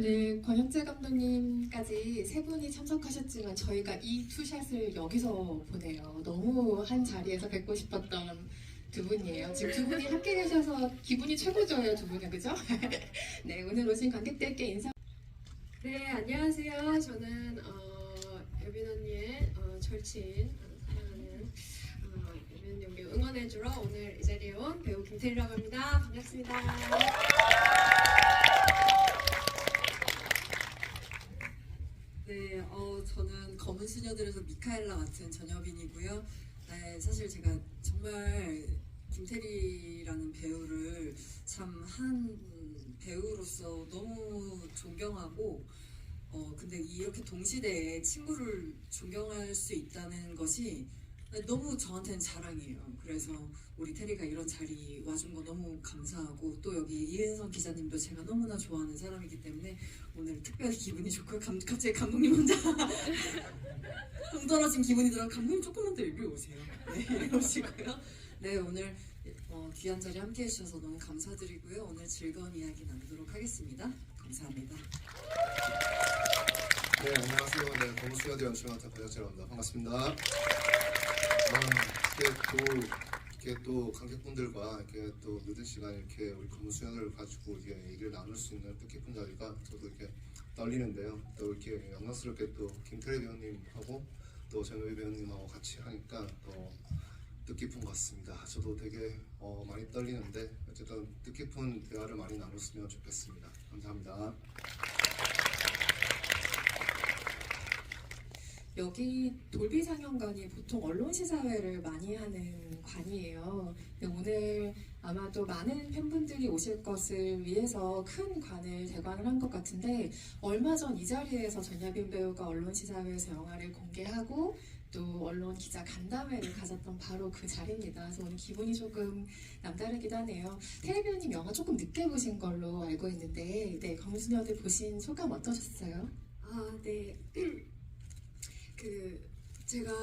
오늘 권혁재 감독님까지 세 분이 참석하셨지만 저희가 이 투샷을 여기서 보네요. 너무 한 자리에서 뵙고 싶었던 두 분이에요. 지금 두 분이 함께 계셔서 기분이 최고죠, 두 분은, 그죠? 네, 오늘 오신 관객들께 인사. 네, 안녕하세요. 저는 여빈 언니의 절친, 사랑하는 여빈 언니 응원해주러 오늘 이 자리에 온 배우 김태리라고 합니다. 반갑습니다. 네, 저는 검은 수녀들에서 미카엘라 맡은 전여빈이고요. 네, 사실 제가 정말 김태리라는 배우를 참 한 배우로서 너무 존경하고 근데 이렇게 동시대에 친구를 존경할 수 있다는 것이 너무 저한테는 자랑이에요. 그래서 우리 테리가 이런 자리 와준 거 너무 감사하고 또 여기 이은선 기자님도 제가 너무나 좋아하는 사람이기 때문에 오늘 특별히 기분이 좋고요. 갑자기 감독님 혼자 동 떨어진 기분이 들어. 감독님 조금만 더 여기 오세요. 네, 이러시고요. 네, 오늘 귀한 자리 함께 해주셔서 너무 감사드리고요. 오늘 즐거운 이야기 나누도록 하겠습니다. 감사합니다. 네, 안녕하세요. 네, 검은수녀들 연출을 맡은 권혁재라고 합니다. 반갑습니다. 이렇게 또 관객분들과 이렇게 또 늦은 시간 이렇게 우리 검은수녀들을 가지고 이게 얘기를 나눌 수 있는 뜻깊은 자리가 저도 이렇게 떨리는데요. 또 이렇게 영광스럽게 또 김태리 배우님하고 또 전여빈 배우님하고 같이 하니까 더 뜻깊은 것 같습니다. 저도 되게 많이 떨리는데 어쨌든 뜻깊은 대화를 많이 나눴으면 좋겠습니다. 감사합니다. 여기 돌비 상영관이 보통 언론 시사회를 많이 하는 관이에요. 근데 오늘 아마도 많은 팬분들이 오실 것을 위해서 큰 관을 대관을 한 것 같은데 얼마 전 이 자리에서 전여빈 배우가 언론 시사회에서 영화를 공개하고 또 언론 기자 간담회를 가졌던 바로 그 자리입니다. 그래서 오늘 기분이 조금 남다르기도 하네요. 태리 배우님 영화 조금 늦게 보신 걸로 알고 있는데 네, 검은수녀들 보신 소감 어떠셨어요? 네. 제가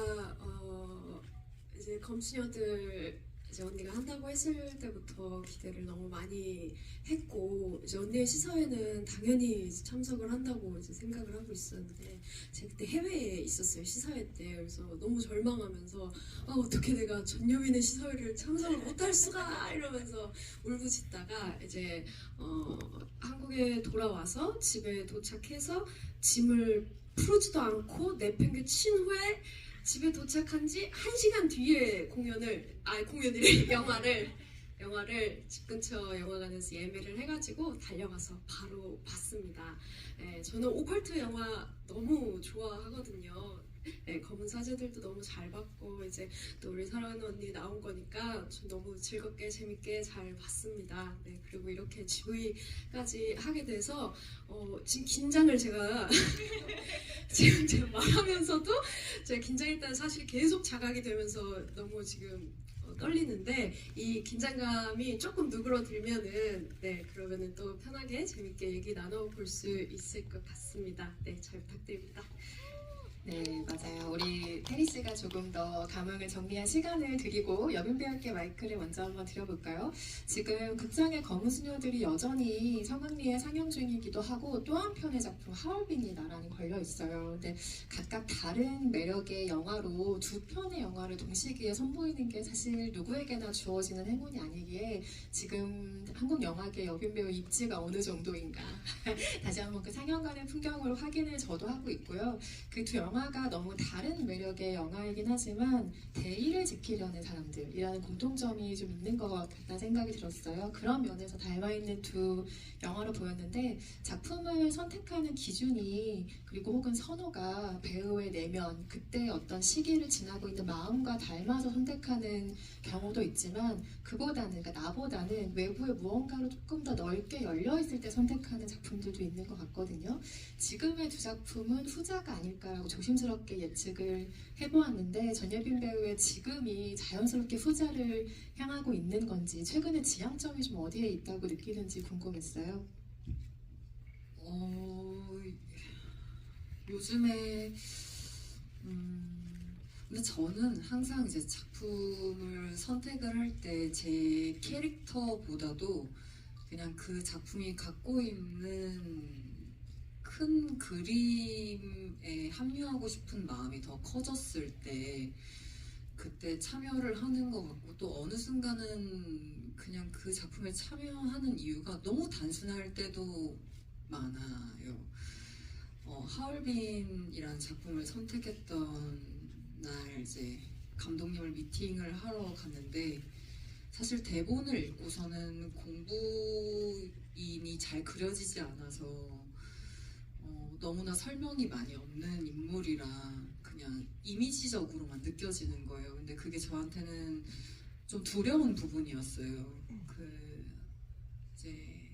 이제 검수녀들 이제 언니가 한다고 했을 때부터 기대를 너무 많이 했고 이제 언니의 시사회는 당연히 참석을 한다고 이제 생각을 하고 있었는데 제가 그때 해외에 있었어요, 시사회 때. 그래서 너무 절망하면서 어떻게 내가 전여빈의 시사회를 참석을 못할 수가 이러면서 울부짖다가 이제 한국에 돌아와서 집에 도착해서 짐을 풀지도 않고 내팽개친 후에 집에 도착한 지 1시간 뒤에 영화를 집 근처 영화관에서 예매를 해가지고 달려가서 바로 봤습니다. 저는 오컬트 영화 너무 좋아하거든요. 검은 사제들도 너무 잘 봤고 이제 또 우리 사랑하는 언니 나온 거니까 좀 너무 즐겁게 재밌게 잘 봤습니다. 그리고 이렇게 GV까지 하게 돼서 지금 긴장을 제가 지금 제가 말하면서도 제가 긴장했다는 사실 계속 자각이 되면서 너무 지금 떨리는데 이 긴장감이 조금 누그러들면은 그러면은 또 편하게 재밌게 얘기 나눠볼 수 있을 것 같습니다. 잘 부탁드립니다. 네, 맞아요. 우리 태리 씨가 조금 더 감흥을 정리한 시간을 드리고 여빈 배우께 마이크를 먼저 한번 드려볼까요? 지금 극장의 검은 수녀들이 여전히 성황리에 상영 중이기도 하고 또 한편의 작품 하얼빈이 나란히 걸려 있어요. 근데 각각 다른 매력의 영화로 두 편의 영화를 동시기에 선보이는 게 사실 누구에게나 주어지는 행운이 아니기에 지금 한국 영화계 여빈 배우 입지가 어느 정도인가 다시 한번 그 상영관의 풍경으로 확인을 저도 하고 있고요. 그 두 영화가 너무 다른 매력의 영화이긴 하지만 대의를 지키려는 사람들이라는 공통점이 좀 있는 것 같다는 생각이 들었어요. 그런 면에서 닮아있는 두 영화로 보였는데 작품을 선택하는 기준이 그리고 혹은 선호가 배우의 내면, 그때 어떤 시기를 지나고 있는 마음과 닮아서 선택하는 경우도 있지만 그보다는, 그러니까 나보다는 외부의 무언가로 조금 더 넓게 열려있을 때 선택하는 작품들도 있는 것 같거든요. 지금의 두 작품은 후자가 아닐까라고 조심스럽게 예측을 해보았는데 전여빈 배우의 지금이 자연스럽게 후자를 향하고 있는 건지 최근에 지향점이 좀 어디에 있다고 느끼는지 궁금했어요. 요즘에 근데 저는 항상 이제 작품을 선택을 할 때 제 캐릭터보다도 그냥 그 작품이 갖고 있는 큰 그림에 합류하고 싶은 마음이 더 커졌을 때 그때 참여를 하는 것 같고, 또 어느 순간은 그냥 그 작품에 참여하는 이유가 너무 단순할 때도 많아요. 하얼빈이라는 작품을 선택했던 날 이제 감독님을 미팅을 하러 갔는데, 사실 대본을 읽고서는 공부인이 잘 그려지지 않아서 너무나 설명이 많이 없는 인물이라 그냥 이미지적으로만 느껴지는 거예요. 근데 그게 저한테는 좀 두려운 부분이었어요. 이제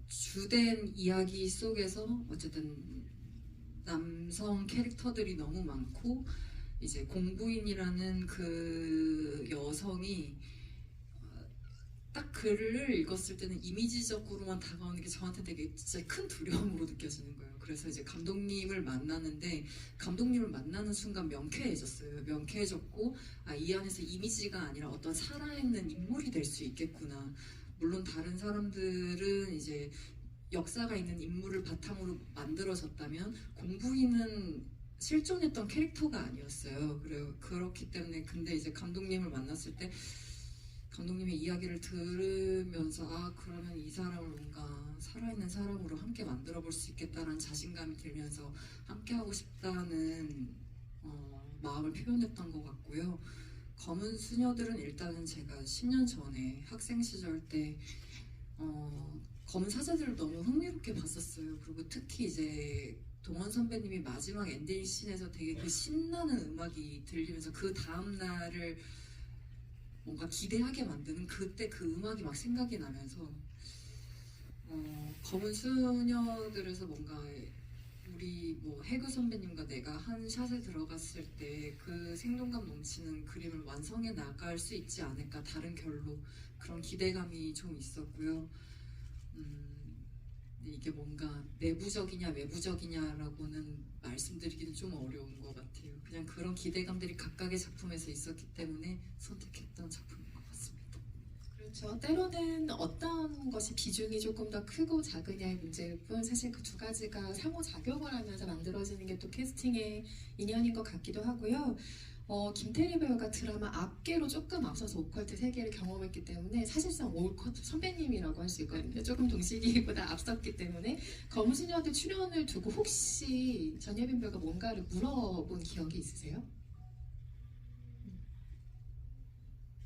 주된 이야기 속에서 어쨌든 남성 캐릭터들이 너무 많고, 이제 공부인이라는 그 여성이 딱 글을 읽었을 때는 이미지적으로만 다가오는 게 저한테 되게 진짜 큰 두려움으로 느껴지는 거예요. 그래서 이제 감독님을 만나는데, 감독님을 만나는 순간 명쾌해졌어요. 명쾌해졌고, 이 안에서 이미지가 아니라 어떤 살아있는 인물이 될 수 있겠구나. 물론 다른 사람들은 이제 역사가 있는 인물을 바탕으로 만들어졌다면, 공부인은 실존했던 캐릭터가 아니었어요. 그렇기 때문에, 근데 이제 감독님을 만났을 때 감독님의 이야기를 들으면서 그러면 이 사람을 뭔가 살아있는 사람으로 함께 만들어 볼 수 있겠다라는 자신감이 들면서 함께 하고 싶다는 마음을 표현했던 것 같고요. 검은 수녀들은 일단은 제가 10년 전에 학생 시절 때 검은 사제들을 너무 흥미롭게 봤었어요. 그리고 특히 이제 동원 선배님이 마지막 엔딩 씬에서 되게 그 신나는 음악이 들리면서 그 다음 날을 뭔가 기대하게 만드는 그때 그 음악이 막 생각이 나면서 검은 수녀들에서 뭔가 우리 뭐 해그 선배님과 내가 한 샷에 들어갔을 때 그 생동감 넘치는 그림을 완성해 나갈 수 있지 않을까, 다른 결로 그런 기대감이 좀 있었고요. 이게 뭔가 내부적이냐 외부적이냐라고는 말씀드리기는 좀 어려운 것 같아요. 그냥 그런 기대감들이 각각의 작품에서 있었기 때문에 선택했던 작품인 것 같습니다. 그렇죠. 때로는 어떤 것이 비중이 조금 더 크고 작으냐의 문제일 뿐, 사실 그 두 가지가 상호작용을 하면서 만들어지는 게 또 캐스팅의 인연인 것 같기도 하고요. 김태리 배우가 드라마 앞계로 조금 앞서서 오컬트 세계를 경험했기 때문에 사실상 오컬트 선배님이라고 할 수 있거든요. 조금 동시기보다 앞섰기 때문에 검은 수녀들 출연을 두고 혹시 전예빈 배우가 뭔가를 물어본 기억이 있으세요?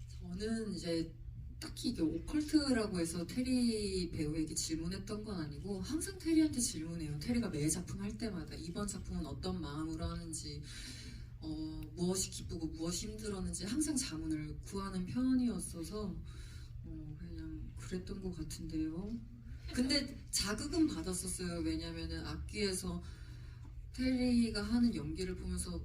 저는 이제 딱히 이게 오컬트라고 해서 테리 배우에게 질문했던 건 아니고, 항상 테리한테 질문해요. 테리가 매 작품 할 때마다 이번 작품은 어떤 마음으로 하는지, 무엇이 기쁘고 무엇이 힘들었는지 항상 자문을 구하는 편이었어서 그냥 그랬던 것 같은데요. 근데 자극은 받았었어요. 왜냐면은 악기에서 테리가 하는 연기를 보면서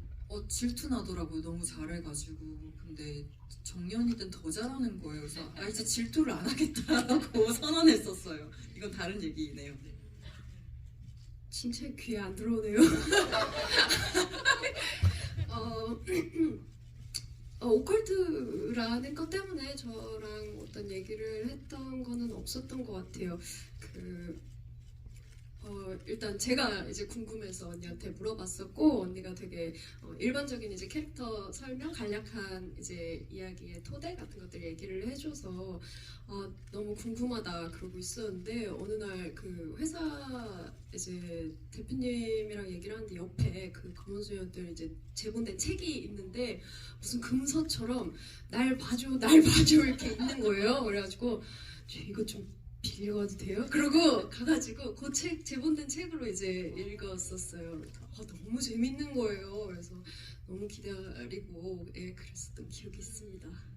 질투 나더라고요. 너무 잘해가지고. 근데 정년이든 더 잘하는 거예요. 그래서 이제 질투를 안 하겠다라고 선언했었어요. 이건 다른 얘기네요. 진짜 귀에 안 들어오네요. 오컬트라는 것 때문에 저랑 어떤 얘기를 했던 거는 없었던 것 같아요. 일단 제가 이제 궁금해서 언니한테 물어봤었고, 언니가 되게 일반적인 이제 캐릭터 설명, 간략한 이제 이야기의 토대 같은 것들 얘기를 해줘서 너무 궁금하다 그러고 있었는데, 어느 날 그 회사 이제 대표님이랑 얘기를 하는데 옆에 그 검은 수녀들 이제 제본된 책이 있는데 무슨 금서처럼 날 봐줘 이렇게 있는 거예요. 그래가지고 이거 좀 빌려가도 돼요? 그러고 가가지고 그 책, 제본된 책으로 이제 읽었었어요. 너무 재밌는 거예요. 그래서 너무 기다리고 그랬었던 기억이 있습니다.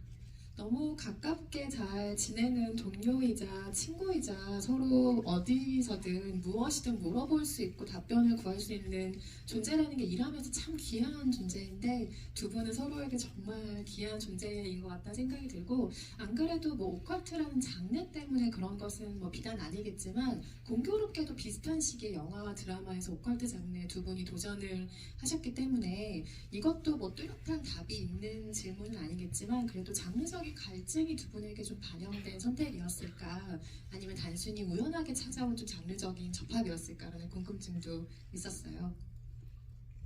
너무 가깝게 잘 지내는 동료이자 친구이자 서로 어디서든 무엇이든 물어볼 수 있고 답변을 구할 수 있는 존재라는 게 일하면서 참 귀한 존재인데, 두 분은 서로에게 정말 귀한 존재인 것 같다는 생각이 들고, 안 그래도 뭐 오컬트라는 장르 때문에 그런 것은 뭐 비단 아니겠지만, 공교롭게도 비슷한 시기에 영화와 드라마에서 오컬트 장르에 두 분이 도전을 하셨기 때문에, 이것도 뭐 뚜렷한 답이 있는 질문은 아니겠지만 그래도 장르적인 심리적인 갈증이 두 분에게 좀 반영된 선택이었을까? 아니면 단순히 우연하게 찾아온 좀 장르적인 접합이었을까라는 궁금증도 있었어요.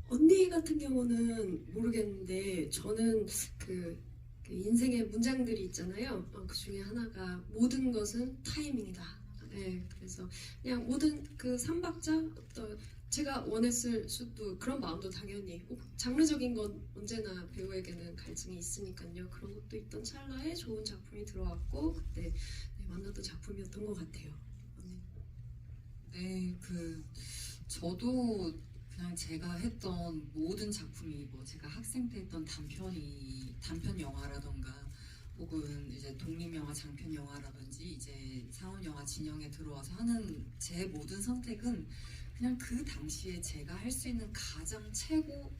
언니 같은 경우는 모르겠는데 저는 그 인생의 문장들이 있잖아요. 그 중에 하나가 모든 것은 타이밍이다. 네, 그래서 그냥 모든 그 삼박자 어떤 제가 원했을 수도 그런 마음도 당연히 있고 장르적인 건 언제나 배우에게는 갈증이 있으니까요. 그런 것도 있던 찰나에 좋은 작품이 들어왔고 그때 네, 만났던 작품이었던 것 같아요. 언니. 네, 저도 그냥 제가 했던 모든 작품이 뭐 제가 학생 때 했던 단편 영화라던가 혹은 이제 독립 영화, 장편 영화라든지 이제 상업 영화 진영에 들어와서 하는 제 모든 선택은 그냥 그 당시에 제가 할 수 있는 가장 최고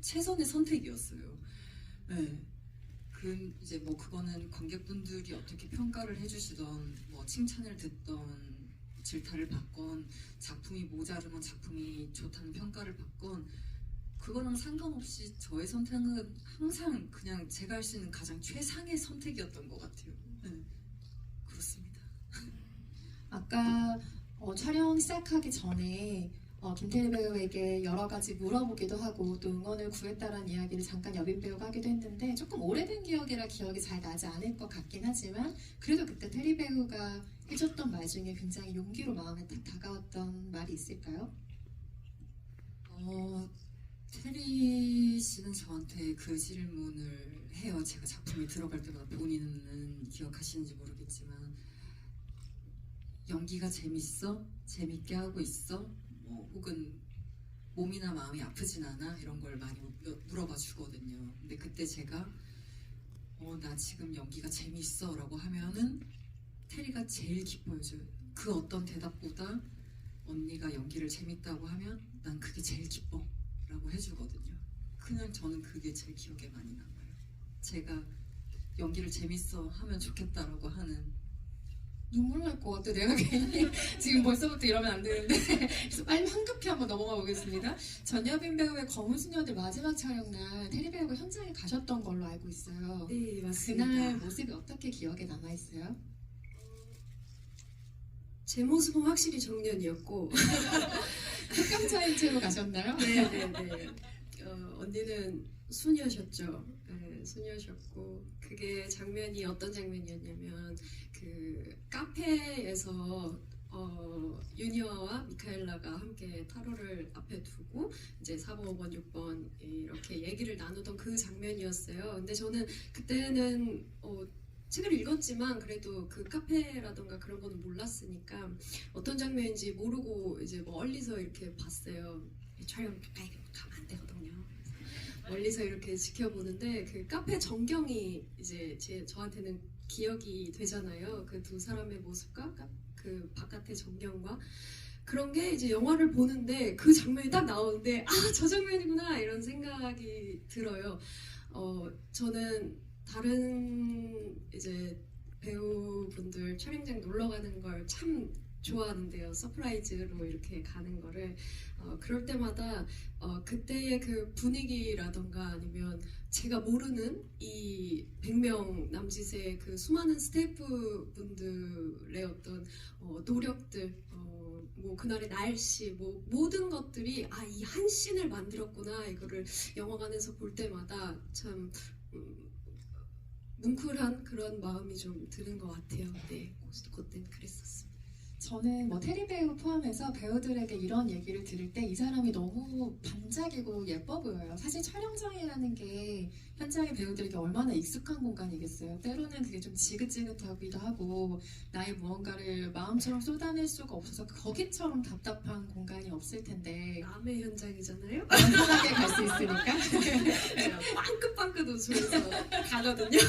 최선의 선택이었어요. 네. 이제 뭐 그거는 관객분들이 어떻게 평가를 해주시던 뭐 칭찬을 듣던 질타를 받건 작품이 모자르면 작품이 좋다는 평가를 받건 그거랑 상관없이 저의 선택은 항상 그냥 제가 할 수 있는 가장 최상의 선택이었던 것 같아요. 네, 그렇습니다. 아까 촬영 시작하기 전에 김태리 배우에게 여러 가지 물어보기도 하고 또 응원을 구했다라는 이야기를 잠깐 여빈 배우가 하기도 했는데 조금 오래된 기억이라 기억이 잘 나지 않을 것 같긴 하지만 그래도 그때 태리 배우가 해줬던 말 중에 굉장히 용기로 마음에 딱 다가왔던 말이 있을까요? 테리 씨는 저한테 그 질문을 해요. 제가 작품에 들어갈 때마다 본인은 기억하시는지 모르겠지만 연기가 재밌어? 재밌게 하고 있어? 뭐 혹은 몸이나 마음이 아프진 않아? 이런 걸 많이 물어봐 주거든요. 근데 그때 제가 나 지금 연기가 재밌어 라고 하면은 테리가 제일 기뻐해줘요. 그 어떤 대답보다 언니가 연기를 재밌다고 하면 난 그게 제일 기뻐 라고 해주거든요. 그냥 저는 그게 제일 기억에 많이 남아요. 제가 연기를 재밌어 하면 좋겠다라고 하는. 눈물 날 것 같아. 내가 괜히 지금 벌써부터 이러면 안 되는데 그래서 빨리 황급히 한번 넘어가 보겠습니다. 전여빈 배우의 검은 수녀들 마지막 촬영날 테리 배우가 현장에 가셨던 걸로 알고 있어요. 네, 맞습니다. 그날 모습이 어떻게 기억에 남아있어요? 제 모습은 확실히 정년이었고 흑감차인 채로 가셨나요? 네네네. 언니는 수녀셨죠. 네, 수녀셨고 그게 장면이 어떤 장면이었냐면 그 카페에서 유니아와 미카엘라가 함께 타로를 앞에 두고 이제 4번, 5번, 6번 이렇게 얘기를 나누던 그 장면이었어요. 근데 저는 그때는 책을 읽었지만 그래도 그 카페라던가 그런 거는 몰랐으니까 어떤 장면인지 모르고 이제 멀리서 이렇게 봤어요. 촬영 가까이 가면 안 되거든요. 멀리서 이렇게 지켜보는데 그 카페 전경이 이제 저한테는 기억이 되잖아요. 그 두 사람의 모습과 그 바깥의 전경과 그런 게 이제 영화를 보는데 그 장면이 딱 나오는데 저 장면이구나 이런 생각이 들어요. 저는 다른 이제 배우분들 촬영장 놀러 가는 걸 참 좋아하는데요. 서프라이즈로 이렇게 가는 거를 그럴 때마다 그때의 그 분위기라던가 아니면 제가 모르는 이 100명 남짓의 그 수많은 스태프분들의 어떤 노력들 뭐 그날의 날씨 뭐 모든 것들이 이 한 씬을 만들었구나 이거를 영화관에서 볼 때마다 참 뭉클한 그런 마음이 좀 드는 것 같아요. 네, 그땐 그랬었습니다. 저는 뭐 테리 배우 포함해서 배우들에게 이런 얘기를 들을 때 이 사람이 너무 반짝이고 예뻐 보여요. 사실 촬영장이라는 게 현장의 배우들에게 얼마나 익숙한 공간이겠어요. 때로는 그게 좀 지긋지긋하기도 하고 나의 무언가를 마음처럼 쏟아낼 수가 없어서 거기처럼 답답한 공간이 없을 텐데 남의 현장이잖아요. 편하게 갈 수 있으니까 빵긋빵긋 웃으면서 가거든요.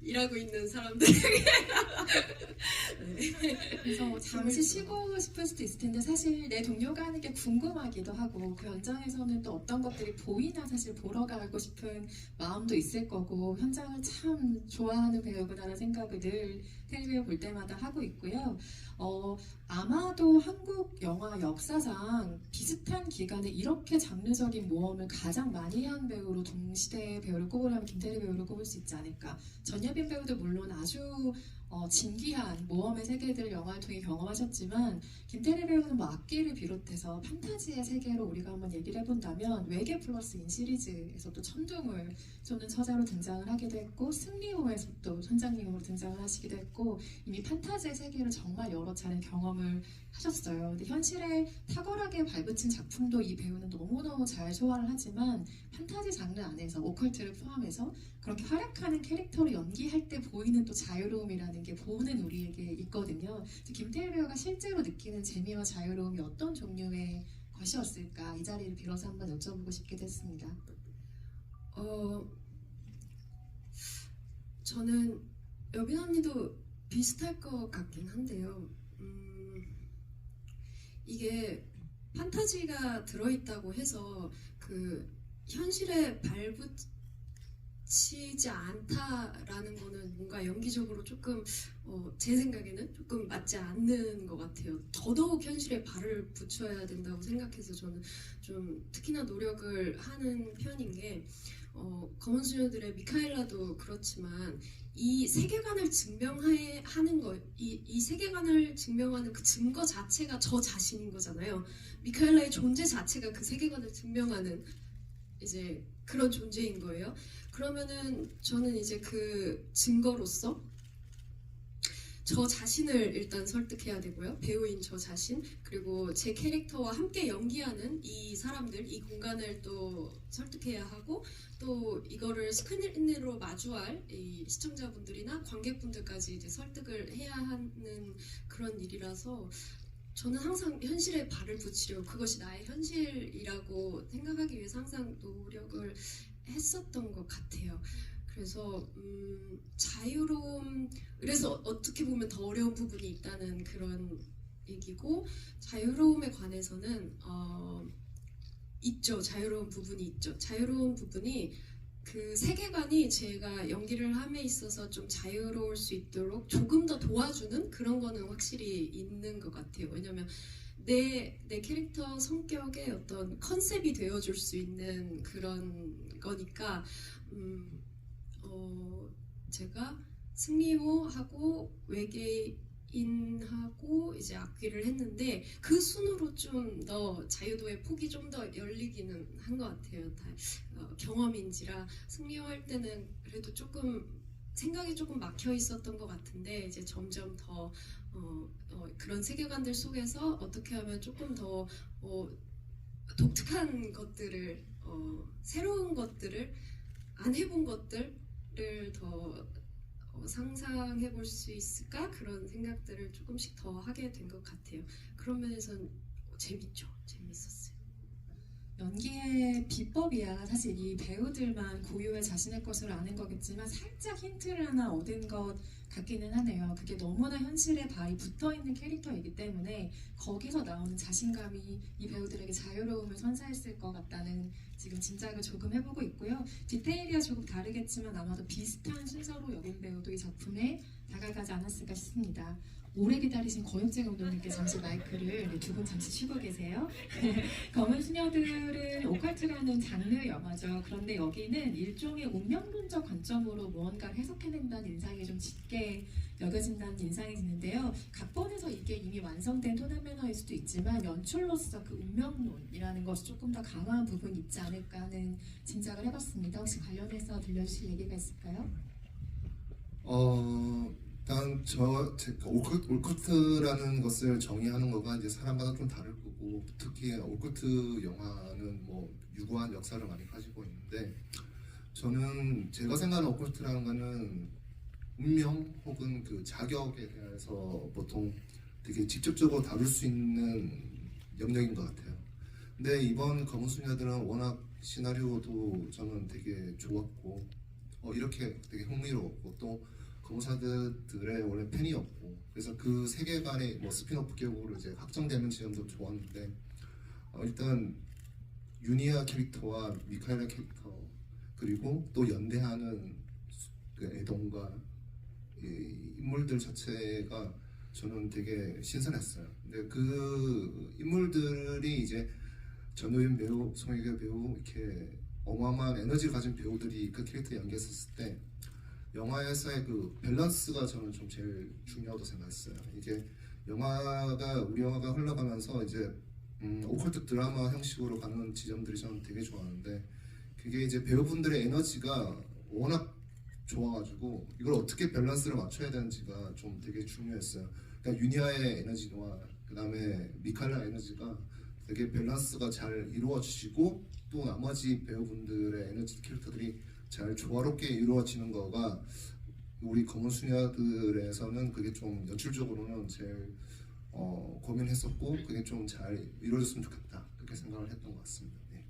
일하고 있는 사람들에게. 그래서 잠시 쉬고 싶을 수도 있을 텐데 사실 내 동료가 하는 게 궁금하기도 하고 그 현장에서는 또 어떤 것들이 보이나 사실 보러 가고 싶은 마음도 있을 거고 현장을 참 좋아하는 배우구나라는 생각을 늘 텔레비전 볼 때마다 하고 있고요. 아마도 한국 영화 역사상 비슷한 기간에 이렇게 장르적인 모험을 가장 많이 한 배우로 동시대 배우를 꼽으라면 김태리 배우를 꼽을 수 있지 않을까. 전여빈 배우도 물론 아주 진귀한 모험의 세계들을 영화를 통해 경험하셨지만 김태리 배우는 뭐 악기를 비롯해서 판타지의 세계로 우리가 한번 얘기를 해본다면 외계 플러스 인 시리즈에서 또 천둥을 쏘는 처자로 등장을 하기도 했고 승리호에서 또 선장님으로 등장을 하시기도 했고 이미 판타지의 세계를 정말 여러 차례 경험을 하셨어요. 근데 현실에 탁월하게 발붙인 작품도 이 배우는 너무너무 잘 소화를 하지만 판타지 장르 안에서 오컬트를 포함해서 그렇게 활약하는 캐릭터를 연기할 때 보이는 또 자유로움이라는 게 보는 우리에게 있거든요. 김태일 배우가 실제로 느끼는 재미와 자유로움이 어떤 종류의 것이었을까 이 자리를 빌어서 한번 여쭤보고 싶기도 했습니다. 저는 여빈 언니도 비슷할 것 같긴 한데요. 이게 판타지가 들어있다고 해서 그 현실에 발붙이지 않다라는 거는 뭔가 연기적으로 조금 제 생각에는 조금 맞지 않는 것 같아요. 더더욱 현실에 발을 붙여야 된다고 생각해서 저는 좀 특히나 노력을 하는 편인 게 검은 수녀들의 미카엘라도 그렇지만 이 세계관을 증명하는 거, 이 세계관을 증명하는 그 증거 자체가 저 자신인 거잖아요. 미카엘라의 존재 자체가 그 세계관을 증명하는 이제 그런 존재인 거예요. 그러면은 저는 이제 그 증거로서 저 자신을 일단 설득해야 되고요. 배우인 저 자신, 그리고 제 캐릭터와 함께 연기하는 이 사람들, 이 공간을 또 설득해야 하고, 또 이거를 스크린으로 마주할 이 시청자분들이나 관객분들까지 이제 설득을 해야 하는 그런 일이라서 저는 항상 현실에 발을 붙이려고, 그것이 나의 현실이라고 생각하기 위해서 항상 노력을 했었던 것 같아요. 그래서 자유로움, 그래서 어떻게 보면 더 어려운 부분이 있다는 그런 얘기고, 자유로움에 관해서는 있죠. 자유로운 부분이 있죠. 자유로운 부분이 그 세계관이 제가 연기를 함에 있어서 좀 자유로울 수 있도록 조금 더 도와주는 그런 거는 확실히 있는 것 같아요. 왜냐면 내 캐릭터 성격의 어떤 컨셉이 되어줄 수 있는 그런 거니까 제가 승리호하고 외계인하고 이제 악귀를 했는데 그 순으로 좀 더 자유도의 폭이 좀 더 열리기는 한 것 같아요. 경험인지라 승리호 할 때는 그래도 조금 생각이 조금 막혀 있었던 것 같은데 이제 점점 더 그런 세계관들 속에서 어떻게 하면 조금 더 독특한 것들을 새로운 것들을 안 해본 것들을 더 상상해 볼 수 있을까? 그런 생각들을 조금씩 더 하게 된 것 같아요. 그런 면에서는 재밌었어요. 연기의 비법이야 사실 이 배우들만 고유의 자신의 것으로 아는 거겠지만 살짝 힌트를 하나 얻은 것 같기는 하네요. 그게 너무나 현실에 발이 붙어있는 캐릭터이기 때문에 거기서 나오는 자신감이 이 배우들에게 자유로움을 선사했을 것 같다는 지금 짐작을 조금 해보고 있고요. 디테일이야 조금 다르겠지만 아마도 비슷한 순서로 여빈 배우도 이 작품에 다가가지 않았을까 싶습니다. 오래 기다리신 거역재 감독님께 잠시 마이크를 두 분 잠시 쉬고 계세요. 검은 수녀들은 오컬트라는 장르 영화죠. 그런데 여기는 일종의 운명론적 관점으로 무언가를 해석해낸다는 인상이 좀 짙게 여겨진다는 인상이 드는데요. 각본에서 이게 이미 완성된 톤앤 매너일 수도 있지만 연출로서 그 운명론이라는 것이 조금 더 강화한 부분이 있지 않을까 하는 짐작을 해봤습니다. 혹시 관련해서 들려주실 얘기가 있을까요? 일단 올코트라는 것을 정의하는 거가 이제 사람마다 좀 다를 거고, 특히 올코트 영화는 뭐 유구한 역사를 많이 가지고 있는데, 저는 제가 생각하는 올코트라는 거는 운명 혹은 그 자격에 대해서 보통 되게 직접적으로 다룰 수 있는 영역인 것 같아요. 근데 이번 검은 수녀들은 워낙 시나리오도 저는 되게 좋았고, 이렇게 되게 흥미로웠고, 또 검사들의 원래 팬이었고, 그래서 그 세계관의 뭐 스피노프 계곡으로 이제 확정되는 지점도 좋았는데, 일단 유니아 캐릭터와 미카엘라 캐릭터, 그리고 또 연대하는 그 애동과 이 인물들 자체가 저는 되게 신선했어요. 근데 그 인물들이 이제 전효연 배우, 송혜교 배우 이렇게 어마어마한 에너지를 가진 배우들이 그 캐릭터 연기했었을 때 영화에서의 그 밸런스가 저는 좀 제일 중요하다고 생각했어요. 이게 우리 영화가 흘러가면서 이제 오컬트 드라마 형식으로 가는 지점들이 저는 되게 좋아하는데 그게 이제 배우분들의 에너지가 워낙 좋아가지고 이걸 어떻게 밸런스를 맞춰야 되는지가 좀 되게 중요했어요. 그러니까 유니아의 에너지와 그 다음에 미칼라 에너지가 되게 밸런스가 잘 이루어지고 또 나머지 배우분들의 에너지 캐릭터들이 잘 조화롭게 이루어지는 거가 우리 검은 수녀들에서는 그게 좀 연출적으로는 제일 고민했었고 그게 좀 잘 이루어졌으면 좋겠다 그렇게 생각을 했던 것 같습니다. 네.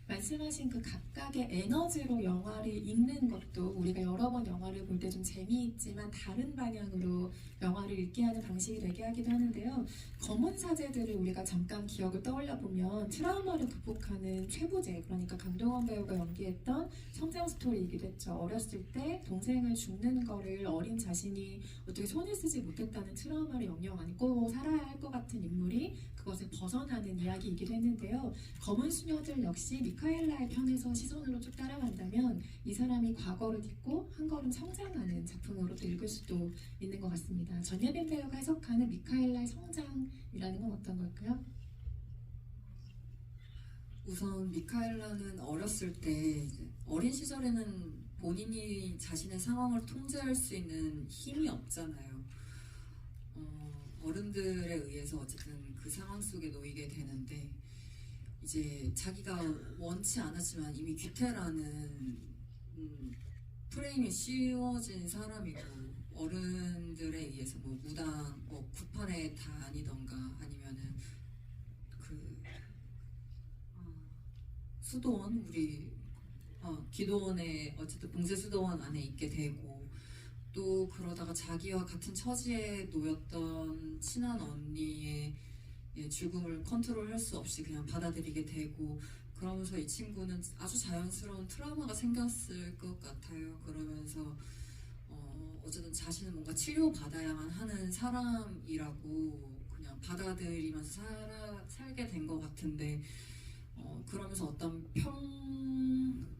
말씀하신 그 각각의 에너지로 영화를 읽는 것도 우리가 여러 번 영화를 볼 때 좀 재미있지만 다른 방향으로 영화를 읽게 하는 방식이 되게 하기도 하는데요. 검은 사제들을 우리가 잠깐 기억을 떠올려 보면 트라우마를 극복하는 최고제, 그러니까 강동원 배우가 연기했던 성장 스토리이기도 했죠. 어렸을 때 동생을 죽는 거를 어린 자신이 어떻게 손을 쓰지 못했다는 트라우마를 영영 안고 살아야 할 것 같은 인물이 그것을 벗어나는 이야기이기도 했는데요. 검은 수녀들 역시 미카엘라의 편에서 시선으로 쭉 따라간다면 이 사람이 과거를 딛고 한 걸음 성장하는 작품으로도 읽을 수도 있는 것 같습니다. 전예빈 배우가 해석하는 미카엘라의 성장이라는 건 어떤 걸까요? 우선 미카엘라는 어렸을 때 이제 어린 시절에는 본인이 자신의 상황을 통제할 수 있는 힘이 없잖아요. 어른들에 의해서 어쨌든 그 상황 속에 놓이게 되는데 이제 자기가 원치 않았지만 이미 귀태라는 프레임이 씌워진 사람이고 어른들에 의해서 뭐 무당, 뭐 구판에 다니던가 아니면은 수도원 우리 기도원에 어쨌든 봉제 수도원 안에 있게 되고 또 그러다가 자기와 같은 처지에 놓였던 친한 언니의 죽음을 컨트롤할 수 없이 그냥 받아들이게 되고 그러면서 이 친구는 아주 자연스러운 트라우마가 생겼을 것 같아요. 그러면서 어쨌든 자신은 뭔가 치료받아야만 하는 사람이라고 그냥 받아들이면서 살게 된 것 같은데 그러면서 어떤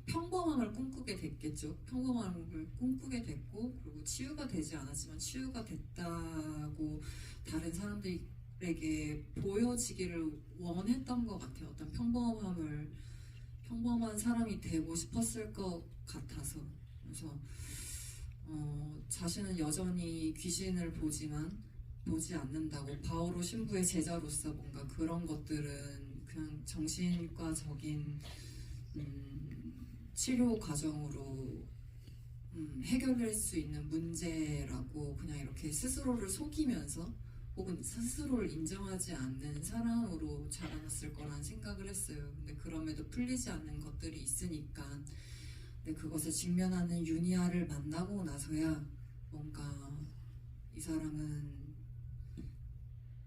평범함을 꿈꾸게 됐겠죠. 평범함을 꿈꾸게 됐고 그리고 치유가 되지 않았지만 치유가 됐다고 다른 사람들에게 보여지기를 원했던 것 같아요. 어떤 평범한 사람이 되고 싶었을 것 같아서 그래서 자신은 여전히 귀신을 보지 않는다고 바오로 신부의 제자로서 뭔가 그런 것들은 그냥 정신과적인 치료 과정으로 해결할 수 있는 문제라고 그냥 이렇게 스스로를 속이면서 혹은 스스로를 인정하지 않는 사람으로 자라났을 거란 생각을 했어요. 근데 그럼에도 풀리지 않는 것들이 있으니까 근데 그것을 직면하는 유니아를 만나고 나서야 뭔가 이 사람은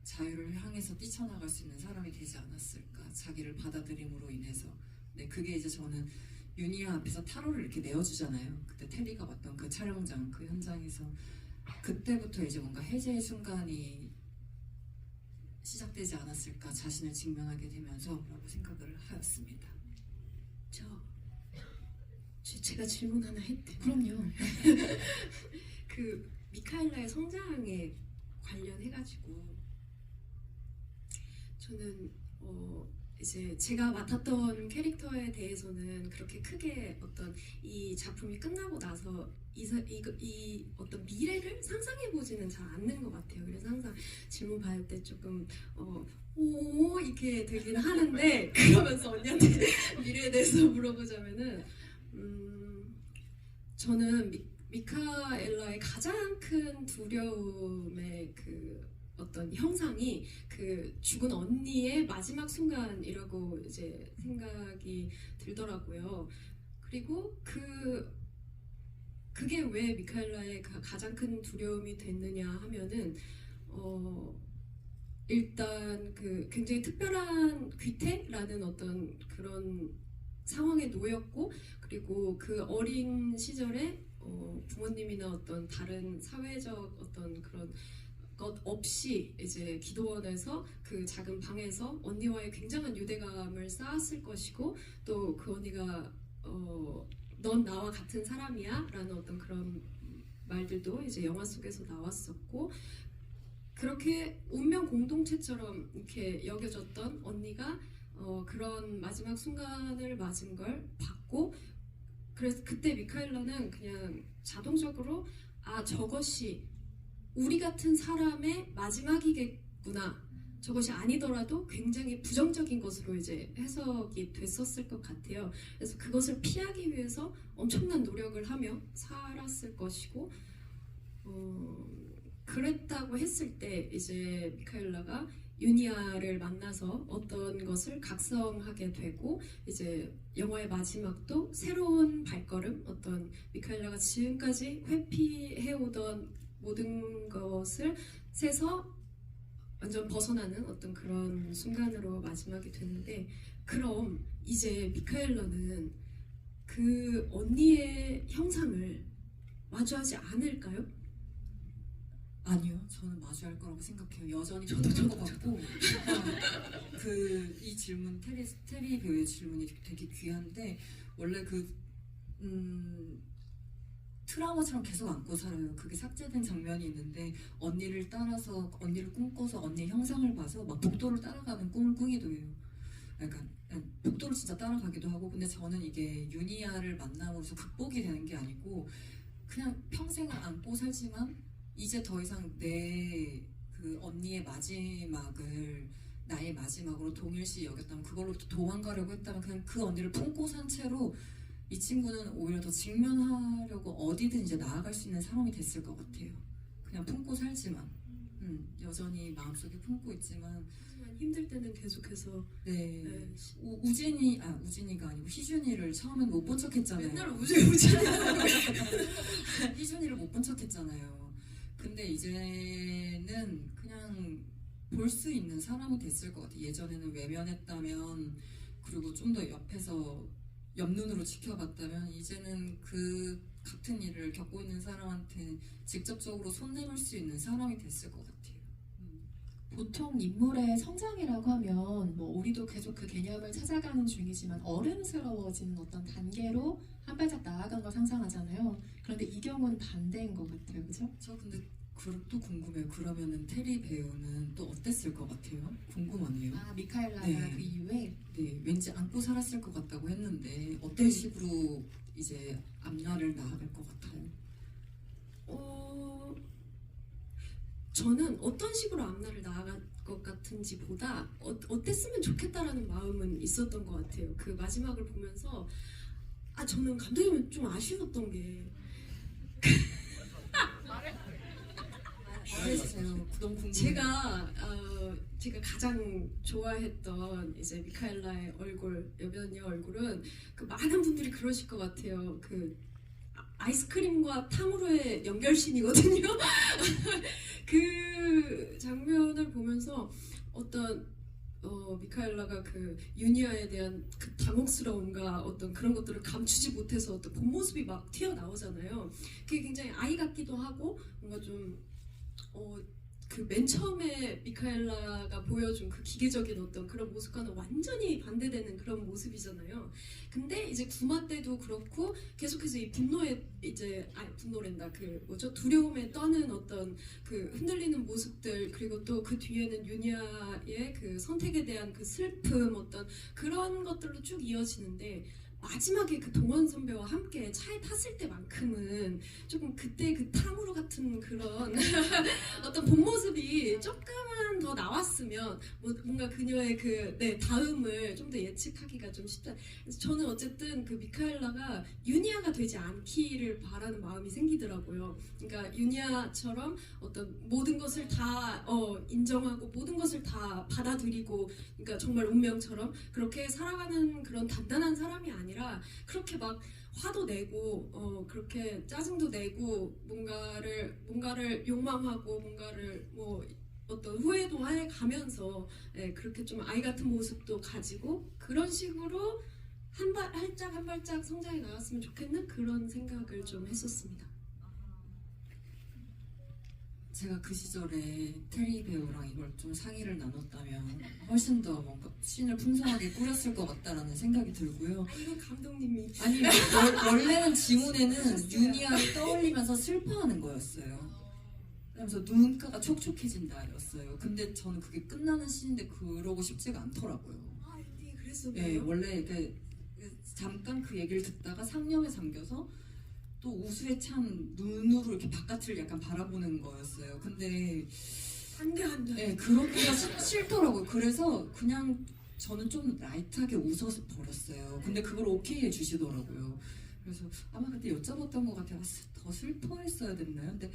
자유를 향해서 뛰쳐나갈 수 있는 사람이 되지 않았을까 자기를 받아들임으로 인해서 네, 그게 이제 저는 유니아 앞에서 타로를 이렇게 내어주잖아요. 그때 테리가 왔던 그 촬영장 그 현장에서 그때부터 이제 뭔가 해제의 순간이 시작되지 않았을까 자신을 직면하게 되면서 라고 생각을 하였습니다. 제가 질문 하나 해도 돼요? 그럼요. 그 미카엘라의 성장에 관련해가지고 저는 이제 제가 맡았던 캐릭터에 대해서는 그렇게 크게 어떤 이 작품이 끝나고 나서 이 어떤 미래를 상상해 보지는 잘 않는 것 같아요. 그래서 항상 질문 받을 때 조금 오 이렇게 되긴 하는데 그러면서 언니한테 미래에 대해서 물어보자면은 저는 미카엘라의 가장 큰 두려움의 그 어떤 형상이 그 죽은 언니의 마지막 순간이라고 이제 생각이 들더라고요. 그리고 그게 왜 미카엘라의 가장 큰 두려움이 됐느냐 하면은 일단 그 굉장히 특별한 귀태라는 어떤 그런 상황에 놓였고 그리고 그 어린 시절에 부모님이나 어떤 다른 사회적 어떤 그런 것 없이 이제 기도원에서 그 작은 방에서 언니와의 굉장한 유대감을 쌓았을 것이고 또 그 언니가 넌 나와 같은 사람이야 라는 어떤 그런 말들도 이제 영화 속에서 나왔었고 그렇게 운명 공동체처럼 이렇게 여겨졌던 언니가 그런 마지막 순간을 맞은 걸 봤고 그래서 그때 미카엘라는 그냥 자동적으로 저것이 우리 같은 사람의 마지막이겠구나. 저것이 아니더라도 굉장히 부정적인 것으로 이제 해석이 됐었을 것 같아요. 그래서 그것을 피하기 위해서 엄청난 노력을 하며 살았을 것이고, 그랬다고 했을 때 이제 미카엘라가 유니아를 만나서 어떤 것을 각성하게 되고 이제 영화의 마지막도 새로운 발걸음, 어떤 미카엘라가 지금까지 회피해오던 모든 것을 세서 완전 벗어나는 어떤 그런 순간으로 마지막이 됐는데 그럼 이제 미카엘라는 그 언니의 형상을 마주하지 않을까요? 아니요, 저는 마주할 거라고 생각해요. 여전히 힘들 것 같고 이 질문 테리 배우의 질문이 되게 귀한데 원래 트라우마처럼 계속 안고 살아요. 그게 삭제된 장면이 있는데 언니를 따라서 언니를 꿈꿔서 언니의 형상을 봐서 막 복도를 따라가는 꿈을 꾸기도 해요. 약간 복도를 진짜 따라가기도 하고 근데 저는 이게 유니아를 만남으로써 극복이 되는 게 아니고 그냥 평생을 안고 살지만 이제 더 이상 내 그 언니의 마지막을 나의 마지막으로 동일시 여겼다면 그걸로부터 도망가려고 했다면 그냥 그 언니를 품고 산 채로 이 친구는 오히려 더 직면하려고 어디든 이제 나아갈 수 있는 사람이 됐을 것 같아요. 그냥 품고 살지만 여전히 마음속에 품고 있지만 하지만 힘들 때는 계속해서 네. 우진이가 아니고 희준이를 처음엔 못 본 척했잖아요. 맨날 우진이 희준이를 못 본 척했잖아요. 근데 이제는 그냥 볼 수 있는 사람이 됐을 것 같아요. 예전에는 외면했다면 그리고 좀 더 옆에서 옆눈으로 지켜봤다면 이제는 그 같은 일을 겪고 있는 사람한테 직접적으로 손 내밀 수 있는 사람이 됐을 것 같아요. 보통 인물의 성장이라고 하면 뭐 우리도 계속 그 개념을 찾아가는 중이지만 어른스러워지는 어떤 단계로 한 발짝 나아간 걸 상상하잖아요. 그런데 이 경우는 반대인 것 같아요, 그죠? 저 근데 또 궁금해요. 그러면은 테리 배우는 또 어땠을 것 같아요? 궁금하네요. 미카엘라가 네. 그 이후에 네, 왠지 안고 살았을 것 같다고 했는데 어떤 식으로 이제 앞날을 나아갈 것 같아요? 저는 어떤 식으로 앞날을 나아갈 것 같은지 보다 어땠으면 좋겠다라는 마음은 있었던 것 같아요. 그 마지막을 보면서 저는 감독님은 좀 아쉬웠던 게 말해주세요. 너무 궁금해요. 제가 가장 좋아했던 이제 미카엘라의 얼굴, 여변의 얼굴은 그 많은 분들이 그러실 것 같아요. 그 아이스크림과 탕후루의 연결신이거든요. 그 장면을 보면서 어떤 미카엘라가 그 유니아에 대한 그 당혹스러움과 어떤 그런 것들을 감추지 못해서 어떤 본 모습이 막 튀어나오잖아요. 그게 굉장히 아이 같기도 하고 뭔가 좀 그 맨 처음에 미카엘라가 보여준 그 기계적인 어떤 그런 모습과는 완전히 반대되는 그런 모습이잖아요. 근데 이제 구마 때도 그렇고 계속해서 이 분노에 이제 분노랜다 두려움에 떠는 어떤 그 흔들리는 모습들 그리고 또 그 뒤에는 유니아의 그 선택에 대한 그 슬픔 어떤 그런 것들로 쭉 이어지는데 마지막에 그 동원 선배와 함께 차에 탔을 때만큼은 조금 그때 그 탕후루 같은 그런 어떤 본 모습이 조금은 더 나왔으면 뭔가 그녀의 다음을 좀 더 예측하기가 좀 쉽다. 그래서 저는 어쨌든 그 미카엘라가 유니아가 되지 않기를 바라는 마음이 생기더라고요. 그러니까 유니아처럼 어떤 모든 것을 다 인정하고 모든 것을 다 받아들이고 그러니까 정말 운명처럼 그렇게 살아가는 그런 단단한 사람이 아니라 그렇게 막 화도 내고 그렇게 짜증도 내고 뭔가를 욕망하고 뭔가를 어떤 후회도 해 가면서 그렇게 좀 아이 같은 모습도 가지고 그런 식으로 한 발짝 성장해 나갔으면 좋겠는 그런 생각을 좀 했었습니다. 제가 그 시절에 테리 배우랑 이걸 좀 상의를 나눴다면 훨씬 더 뭔가 씬을 풍성하게 꾸렸을 것 같다라는 생각이 들고요. 이건 감독님이 아니 원래는 지문에는 유니아를 떠올리면서 슬퍼하는 거였어요. 그러면서 눈가가 촉촉해진다였어요. 근데 저는 그게 끝나는 씬인데 그러고 싶지가 않더라고요. 엔딩이 그랬었나요? 네, 원래 잠깐 그 얘기를 듣다가 상념에 잠겨서 또 우수에 찬 눈으로 이렇게 바깥을 약간 바라보는 거였어요. 근데 안돼. 네, 그러기가 싫더라고요. 그래서 그냥 저는 좀 라이트하게 웃어서 버렸어요. 근데 그걸 오케이 해주시더라고요. 그래서 아마 그때 여쭤봤던 것 같아요. 더 슬퍼했어야 됐나요? 근데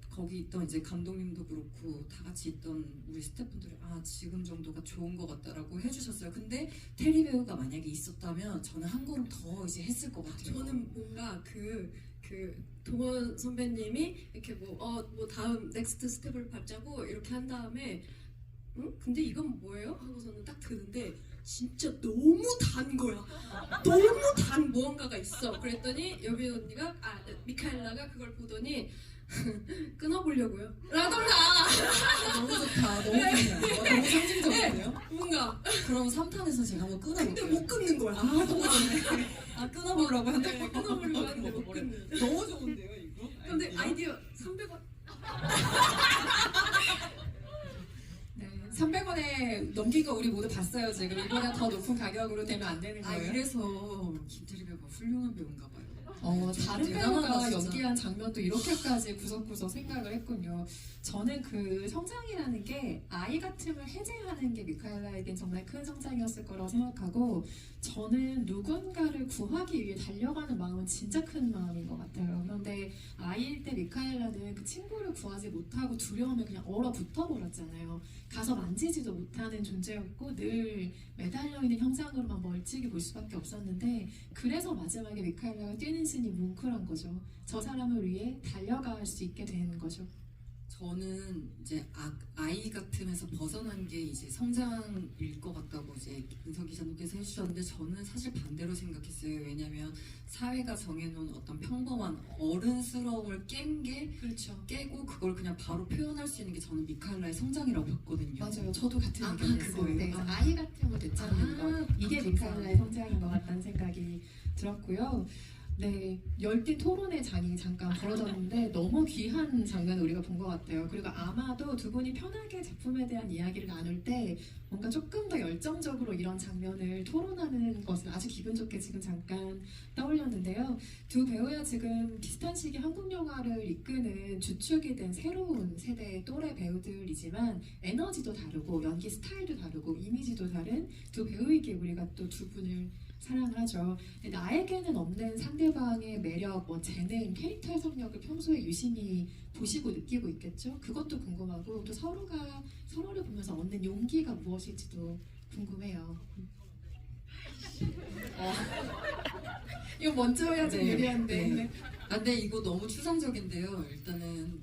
거기 있던 이제 감독님도 그렇고 다 같이 있던 우리 스태프분들이 지금 정도가 좋은 것 같다라고 해주셨어요. 근데 테리 배우가 만약에 있었다면 저는 한 걸음 더 이제 했을 것 같아요. 저는 뭔가 그 동원 선배님이 이렇게 뭐 다음 넥스트 스텝을 밟자고 이렇게 한 다음에 근데 이건 뭐예요? 하고서는 딱 드는데 진짜 너무 단 거야. 너무 단 무언가가 있어. 그랬더니 여빈 언니가 미카엘라가 그걸 보더니 끊어보려고요. 라던가 너무 좋다. 너무 좋네요. 너무 상징적이네요. 뭔가 그럼 3탄에서 제가 한번 근데 끊어볼게요. 못 끊는 거야. 너무 좋네. 끊어보려고 하는데 네, 끊어보려고 하는데 못 끊는. 너무 좋은데요, 이거? 근데 아이디어 300원. 네, 300원에 넘긴 거 우리 모두 봤어요. 지금 이보다 더 높은 가격으로 되면 안 되는 거예요. 이래서 김태리 배우가 훌륭한 배우인가 봐요. 다른 대단하다, 배우가 진짜. 연기한 장면도 이렇게까지 구석구석 생각을 했군요. 저는 그 성장이라는 게 아이 같음을 해제하는 게 미카엘라에겐 정말 큰 성장이었을 거라고 생각하고, 저는 누군가를 구하기 위해 달려가는 마음은 진짜 큰 마음인 것 같아요. 그런데 아이일 때 미카엘라는 그 친구를 구하지 못하고 두려움에 그냥 얼어붙어 버렸잖아요. 가서 만지지도 못하는 존재였고 늘 매달려 있는 형상으로만 멀찍이 볼 수밖에 없었는데, 그래서 마지막에 미카엘라가 뛰는 신이 뭉클한 거죠. 저 사람을 위해 달려갈 수 있게 되는 거죠. 저는 이제 아이 같음에서 벗어난 게 이제 성장일 것 같다고 이제 은석 기자님께서 해주셨는데, 저는 사실 반대로 생각했어요. 왜냐하면 사회가 정해놓은 어떤 평범한 어른스러움을 그렇죠. 깨고 그걸 그냥 바로 표현할 수 있는 게 저는 미카엘라의 성장이라고 봤거든요. 맞아요. 저도 같은 아, 의견이었어요. 그거예요? 네, 그래서 아이 같음을 되찾는 것, 이게 감사합니다. 미카엘라의 성장인 것 같다는 생각이 들었고요. 네, 열띤 토론의 장이 잠깐 벌어졌는데 너무 귀한 장면을 우리가 본 것 같아요. 그리고 아마도 두 분이 편하게 작품에 대한 이야기를 나눌 때 뭔가 조금 더 열정적으로 이런 장면을 토론하는 것을 아주 기분 좋게 지금 잠깐 떠올렸는데요. 두 배우야 지금 비슷한 시기에 한국 영화를 이끄는 주축이 된 새로운 세대의 또래 배우들이지만 에너지도 다르고 연기 스타일도 다르고 이미지도 다른 두 배우이기에 우리가 또 두 분을 사랑을 하죠. 근데 나에게는 없는 상대방의 매력, 재능, 캐릭터 해석력을 평소에 유심히 보시고 느끼고 있겠죠? 그것도 궁금하고, 또 서로가 서로를 보면서 얻는 용기가 무엇일지도 궁금해요. 이거 먼저 해야 좀 네, 유리한데. 네. 근데 이거 너무 추상적인데요. 일단은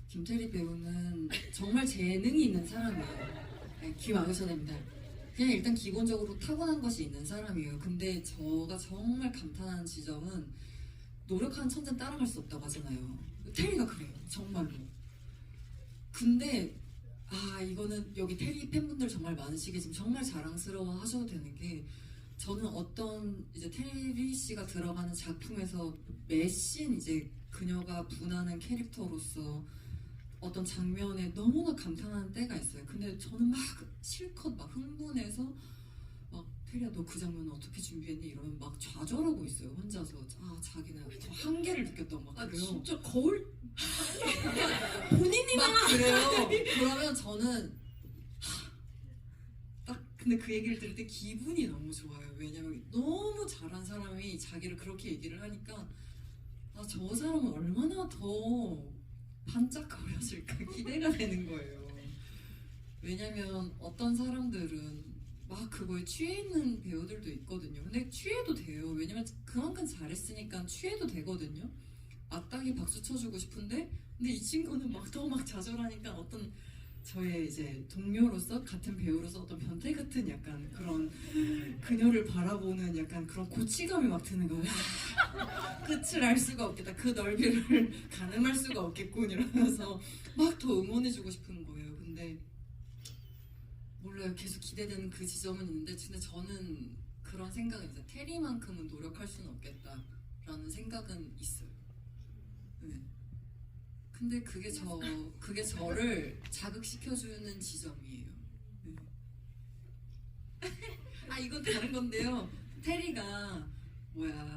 김태리 배우는 정말 재능이 있는 사람이에요. 귀 막으셔야 됩니다. 그냥 일단 기본적으로 타고난 것이 있는 사람이에요. 근데 저가 정말 감탄하는 지점은 노력하는 천재는 따라갈 수 없다고 하잖아요. 테리가 그래요. 정말로. 근데 이거는 여기 테리 팬분들 정말 많으시겠지만 정말 자랑스러워 하셔도 되는 게, 저는 어떤 이제 테리 씨가 들어가는 작품에서 매씬 이제 그녀가 분하는 캐릭터로서 어떤 장면에 너무나 감탄하는 때가 있어요. 근데 저는 막 실컷 막 흥분해서 막 테리야 너 그 장면 어떻게 준비했니? 이러면 막 좌절하고 있어요. 혼자서. 자기는 저 한계를 느꼈던 막 그래요. 진짜 거울 본인이 막 그래요. 그러면 저는 근데 그 얘기를 들을 때 기분이 너무 좋아요. 왜냐면 너무 잘한 사람이 자기를 그렇게 얘기를 하니까 저 사람은 얼마나 더 반짝거려질까 기대가 되는 거예요. 왜냐면 어떤 사람들은 막 그거에 취해 있는 배우들도 있거든요. 근데 취해도 돼요. 왜냐면 그만큼 잘했으니까 취해도 되거든요. 마땅히 박수 쳐주고 싶은데, 근데 이 친구는 더 좌절하니까 어떤 저의 이제 동료로서 같은 배우로서 어떤 변태 같은 약간 그런 그녀를 바라보는 약간 그런 고치감이 막 드는 거예요. 끝을 알 수가 없겠다. 그 넓이를 가늠할 수가 없겠군 이러면서 막 더 응원해주고 싶은 거예요. 근데 몰라요. 계속 기대되는 그 지점은 있는데 근데 저는 그런 생각은 있어요. 테리만큼은 노력할 수는 없겠다라는 생각은 있어요. 네. 근데 그게 저를 자극시켜주는 지점이에요. 네. 아 이건 다른 건데요. 테리가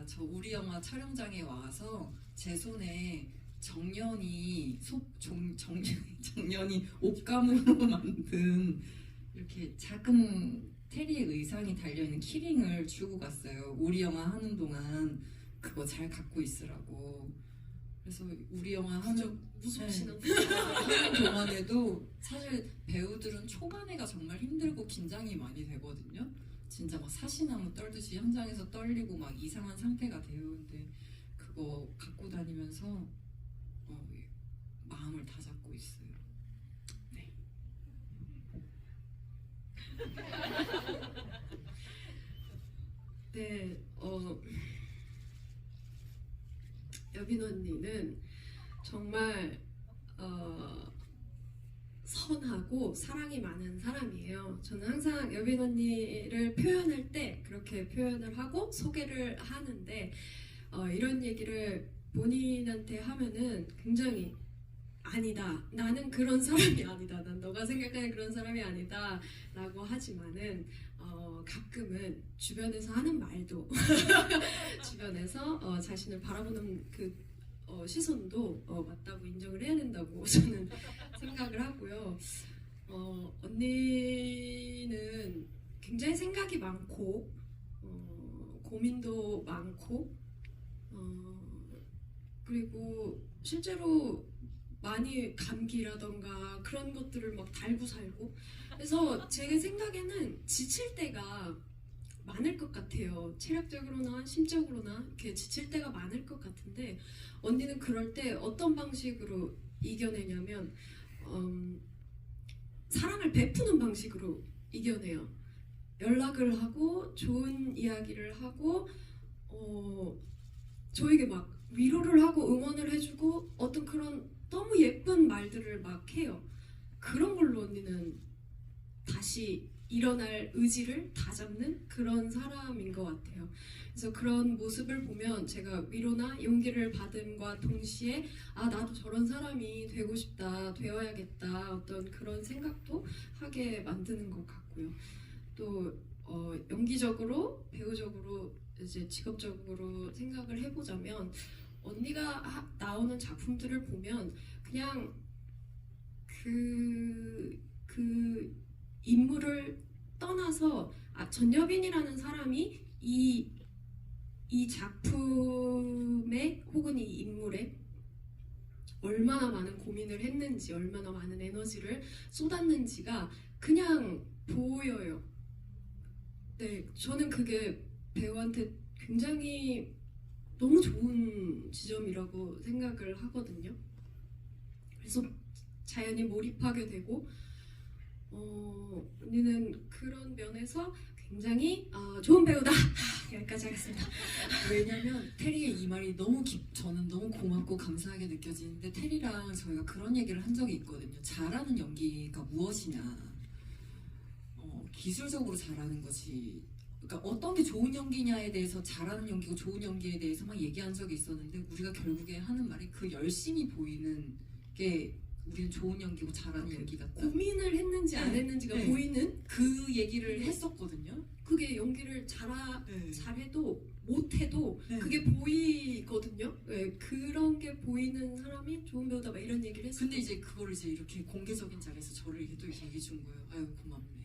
저 우리 영화 촬영장에 와서 제 손에 정연이 옷감으로 만든 이렇게 작은 테리의 의상이 달려있는 키링을 주고 갔어요. 우리 영화 하는 동안 그거 잘 갖고 있으라고. 그래서 우리 영화 하는 무섭시나. 하는 동안에도 사실 배우들은 초반에가 정말 힘들고 긴장이 많이 되거든요. 진짜 막 사시나무 떨듯이 현장에서 떨리고 막 이상한 상태가 돼요. 근데 그거 갖고 다니면서 마음을 다 잡고 있어요. 네. 네, 여빈 언니는 정말 선하고 사랑이 많은 사람이에요. 저는 항상 여빈 언니를 표현할 때 그렇게 표현을 하고 소개를 하는데 이런 얘기를 본인한테 하면은 굉장히 아니다. 나는 그런 사람이 아니다. 난 너가 생각하는 그런 사람이 아니다. 라고 하지만은 가끔은 주변에서 하는 말도 주변에서 자신을 바라보는 그 시선도 맞다고 인정을 해야 된다고 저는 생각을 하고요. 언니는 굉장히 생각이 많고 고민도 많고 그리고 실제로 많이 감기라던가 그런 것들을 막 달고 살고 그래서 제 생각에는 지칠 때가 많을 것 같아요. 체력적으로나 심적으로나 이렇게 지칠 때가 많을 것 같은데 언니는 그럴 때 어떤 방식으로 이겨내냐면 사랑을 베푸는 방식으로 이겨내요. 연락을 하고 좋은 이야기를 하고 저에게 막 위로를 하고 응원을 해주고 어떤 그런 너무 예쁜 말들을 막 해요. 그런 걸로 언니는 다시 일어날 의지를 다잡는 그런 사람인 것 같아요. 그래서 그런 모습을 보면 제가 위로나 용기를 받음과 동시에 아 나도 저런 사람이 되고 싶다, 되어야겠다 어떤 그런 생각도 하게 만드는 것 같고요. 또 연기적으로, 배우적으로 이제 직업적으로 생각을 해보자면 언니가 나오는 작품들을 보면 그냥 그 인물을 떠나서 전여빈이라는 사람이 이 작품에 혹은 이 인물에 얼마나 많은 고민을 했는지 얼마나 많은 에너지를 쏟았는지가 그냥 보여요. 네, 저는 그게 배우한테 굉장히 너무 좋은 지점이라고 생각을 하거든요. 그래서 자연히 몰입하게 되고 언니는 그런 면에서 굉장히 좋은 배우다. 여기까지 하겠습니다. 왜냐면 테리의 이 말이 저는 너무 고맙고 감사하게 느껴지는데 테리랑 저희가 그런 얘기를 한 적이 있거든요. 잘하는 연기가 무엇이냐. 기술적으로 잘하는 것이 그러니까 어떤 게 좋은 연기냐에 대해서 잘하는 연기고 좋은 연기에 대해서 막 얘기한 적이 있었는데 우리가 결국에 하는 말이 그 열심히 보이는 게 우리는 좋은 연기고 잘하는 연기 같다. 고민을 했는지 안 했는지가 네. 보이는 그 얘기를 했었거든요. 그게 연기를 잘해도 못해도 네. 그게 보이거든요. 네, 그런 게 보이는 사람이 좋은 배우다 막 이런 얘기를 했어요. 근데 이제 그거를 이제 이렇게 공개적인 자리에서 저를 이렇게 또 얘기해 준 거예요. 아유 고맙네.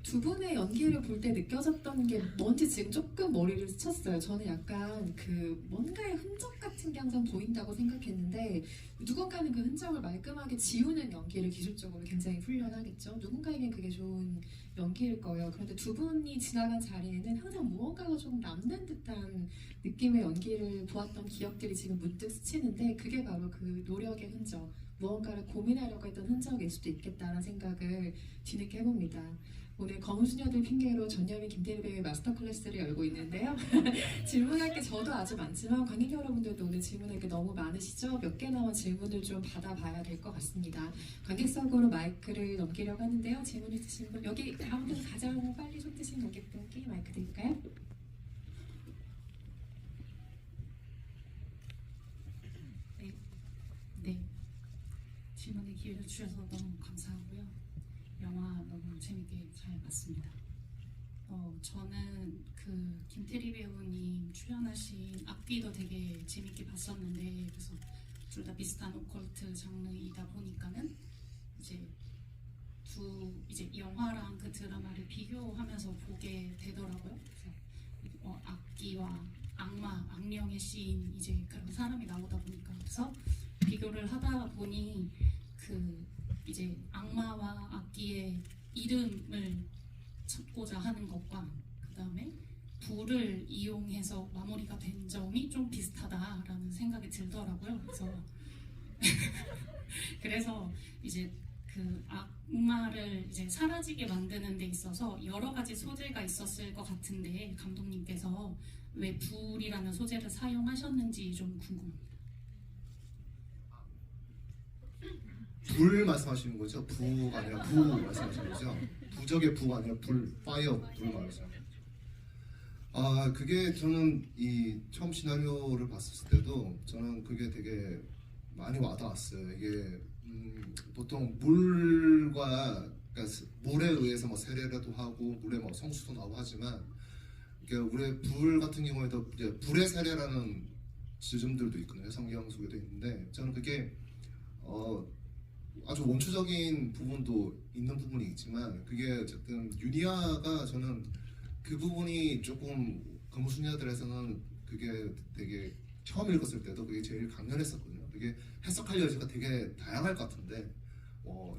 두 분의 연기를 볼 때 느껴졌던 게 뭔지 지금 조금 머리를 스쳤어요. 저는 약간 그 뭔가의 흔적 같은 게 항상 보인다고 생각했는데 누군가는 그 흔적을 말끔하게 지우는 연기를 기술적으로 굉장히 훈련하겠죠. 누군가에겐 그게 좋은 연기일 거예요. 그런데 두 분이 지나간 자리에는 항상 무언가가 좀 남는 듯한 느낌의 연기를 보았던 기억들이 지금 문득 스치는데 그게 바로 그 노력의 흔적, 무언가를 고민하려고 했던 흔적일 수도 있겠다는 생각을 뒤늦게 해봅니다. 오늘 검은 수녀들 핑계로 전여민 김태리 배우의 마스터 클래스를 열고 있는데요. 질문할 게 저도 아주 많지만 관객 여러분들도 오늘 질문할 게 너무 많으시죠? 몇 개나마 질문을 좀 받아봐야 될 것 같습니다. 관객석으로 마이크를 넘기려고 하는데요. 질문 있으신 분, 여기 가운데 가장 빨리 손 드신 관객분께 마이크 드릴까요? 네, 질문의 기회를 주셔서 너무 감사하고요. 영화 너무 재밌게 잘 봤습니다. 저는 그 김태리 배우님 출연하신 앞뒤도 되게 재밌게 봤었는데, 그래서 둘 다 비슷한 오컬트 장르이다 보니까는 이제 영화랑 그 드라마를 비교하면서 보게 되더라고요. 그래서 악기와 악마, 악령의 씬, 이제 그런 사람이 나오다 보니까, 그래서 비교를 하다 보니 그 이제 악마와 악기의 이름을 찾고자 하는 것과 그 다음에 불을 이용해서 마무리가 된 점이 좀 비슷하다라는 생각이 들더라고요. 그래서 이제 그 악마를 이제 사라지게 만드는 데 있어서 여러 가지 소재가 있었을 것 같은데, 감독님께서 왜 불이라는 소재를 사용하셨는지 좀 궁금합니다. 불 말씀하시는 거죠? 부가 아니라 부 말씀하시는 거죠? 부적의 부가 아니라 불, 파이어 불 말이죠. 아, 그게 저는 이 처음 시나리오를 봤을 때도 저는 그게 되게 많이 와닿았어요. 이게 보통 물과, 그러니까 물에 의해서 뭐 세례라도 하고 물에 뭐 성수도 나오고 하지만, 그러니까 우리 불 같은 경우에도 이제 불의 세례라는 지점들도 있거든요. 성경 속에도 있는데, 저는 그게 아주 원초적인 부분도 있는 부분이 있지만, 그게 어쨌든 유니아가, 저는 그 부분이 조금 검은수녀들에서는 그게 되게 처음 읽었을 때도 그게 제일 강렬했었거든요. 그게 해석할 여지가 되게 다양할 것 같은데,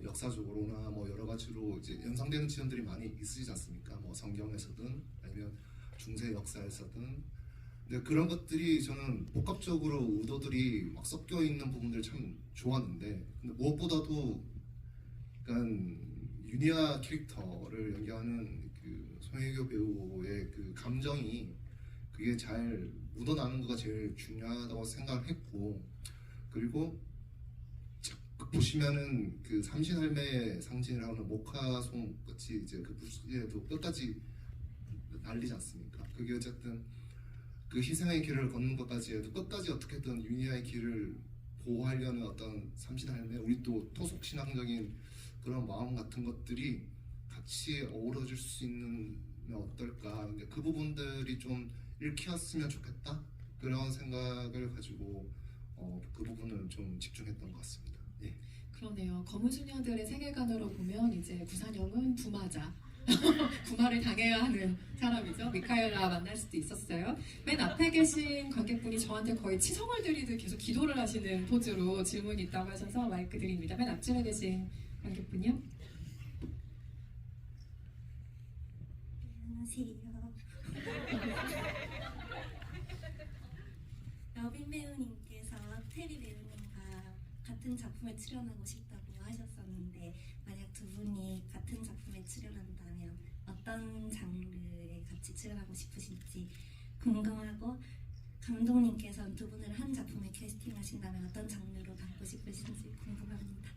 역사적으로나 뭐 여러 가지로 이제 연상되는 지점들이 많이 있으시지 않습니까? 뭐 성경에서든 아니면 중세 역사에서든. 근데 그런 것들이 저는 복합적으로 의도들이 막 섞여 있는 부분들 참 좋았는데, 근데 무엇보다도 약간 유니아 캐릭터를 연기하는 그 송혜교 배우의 그 감정이 그게 잘 묻어나는 거가 제일 중요하다고 생각을 했고, 그리고 보시면은 그 삼신할매의 상징을 하는 목화송 같이 이제 그 불씨에도 끝까지 날리지 않습니까? 그게 어쨌든 그 희생의 길을 걷는 것까지 해도 끝까지 어떻게든 유니아의 길을 보호하려는 어떤 삼신할매, 우리 또 토속 신앙적인 그런 마음 같은 것들이 같이 어우러질 수 있는 어떨까. 근데 그 부분들이 좀 읽혔으면 좋겠다, 그런 생각을 가지고 그 부분을 좀 집중했던 것 같습니다. 예. 그러네요. 검은 수녀들의 세계관으로 보면 이제 구산영은 부마자, 구마를 당해야 하는 사람이죠. 미카엘라 만날 수도 있었어요. 맨 앞에 계신 관객분이 저한테 거의 치성을 드리듯 계속 기도를 하시는 포즈로 질문이 있다고 하셔서 마이크 드립니다. 맨 앞줄에 계신 관객분이요. 안녕하세요. 여빈 배우님께서 테리 배우님과 같은 작품에 출연하고 싶다고 하셨었는데, 만약 두 분이 같은 작품에 출연한다면 어떤 장르에 같이 출연하고 싶으신지 궁금하고, 감독님께서는 두 분을 한 작품에 캐스팅하신다면 어떤 장르로 담고 싶으신지 궁금합니다.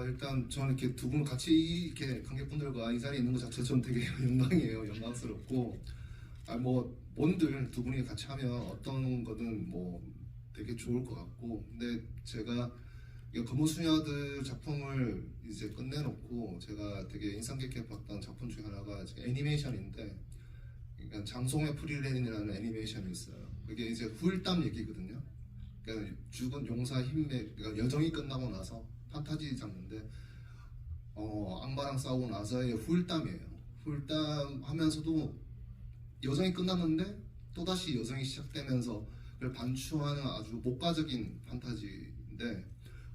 일단 저는 이렇게 두 분 같이 이렇게 관객분들과 이 자리에 있는 것 자체가 저는 되게 영광이에요. 영광스럽고, 뭐 뭔들 두 분이 같이 하면 어떤 거든 뭐 되게 좋을 것 같고, 근데 제가 이 검은 수녀들 작품을 이제 끝내놓고 제가 되게 인상 깊게 봤던 작품 중에 하나가 이제 애니메이션인데, 그러니까 장송의 프리랜이라는 애니메이션이 있어요. 그게 이제 후일담 얘기거든요. 그러니까 죽은 용사 힘맥, 그러니까 여정이 끝나고 나서 판타지 장르인데, 악마랑 싸우고 나서의 후일담이에요. 후일담 하면서도 여정이 끝났는데 또다시 여정이 시작되면서 그걸 반추하는 아주 목가적인 판타지인데,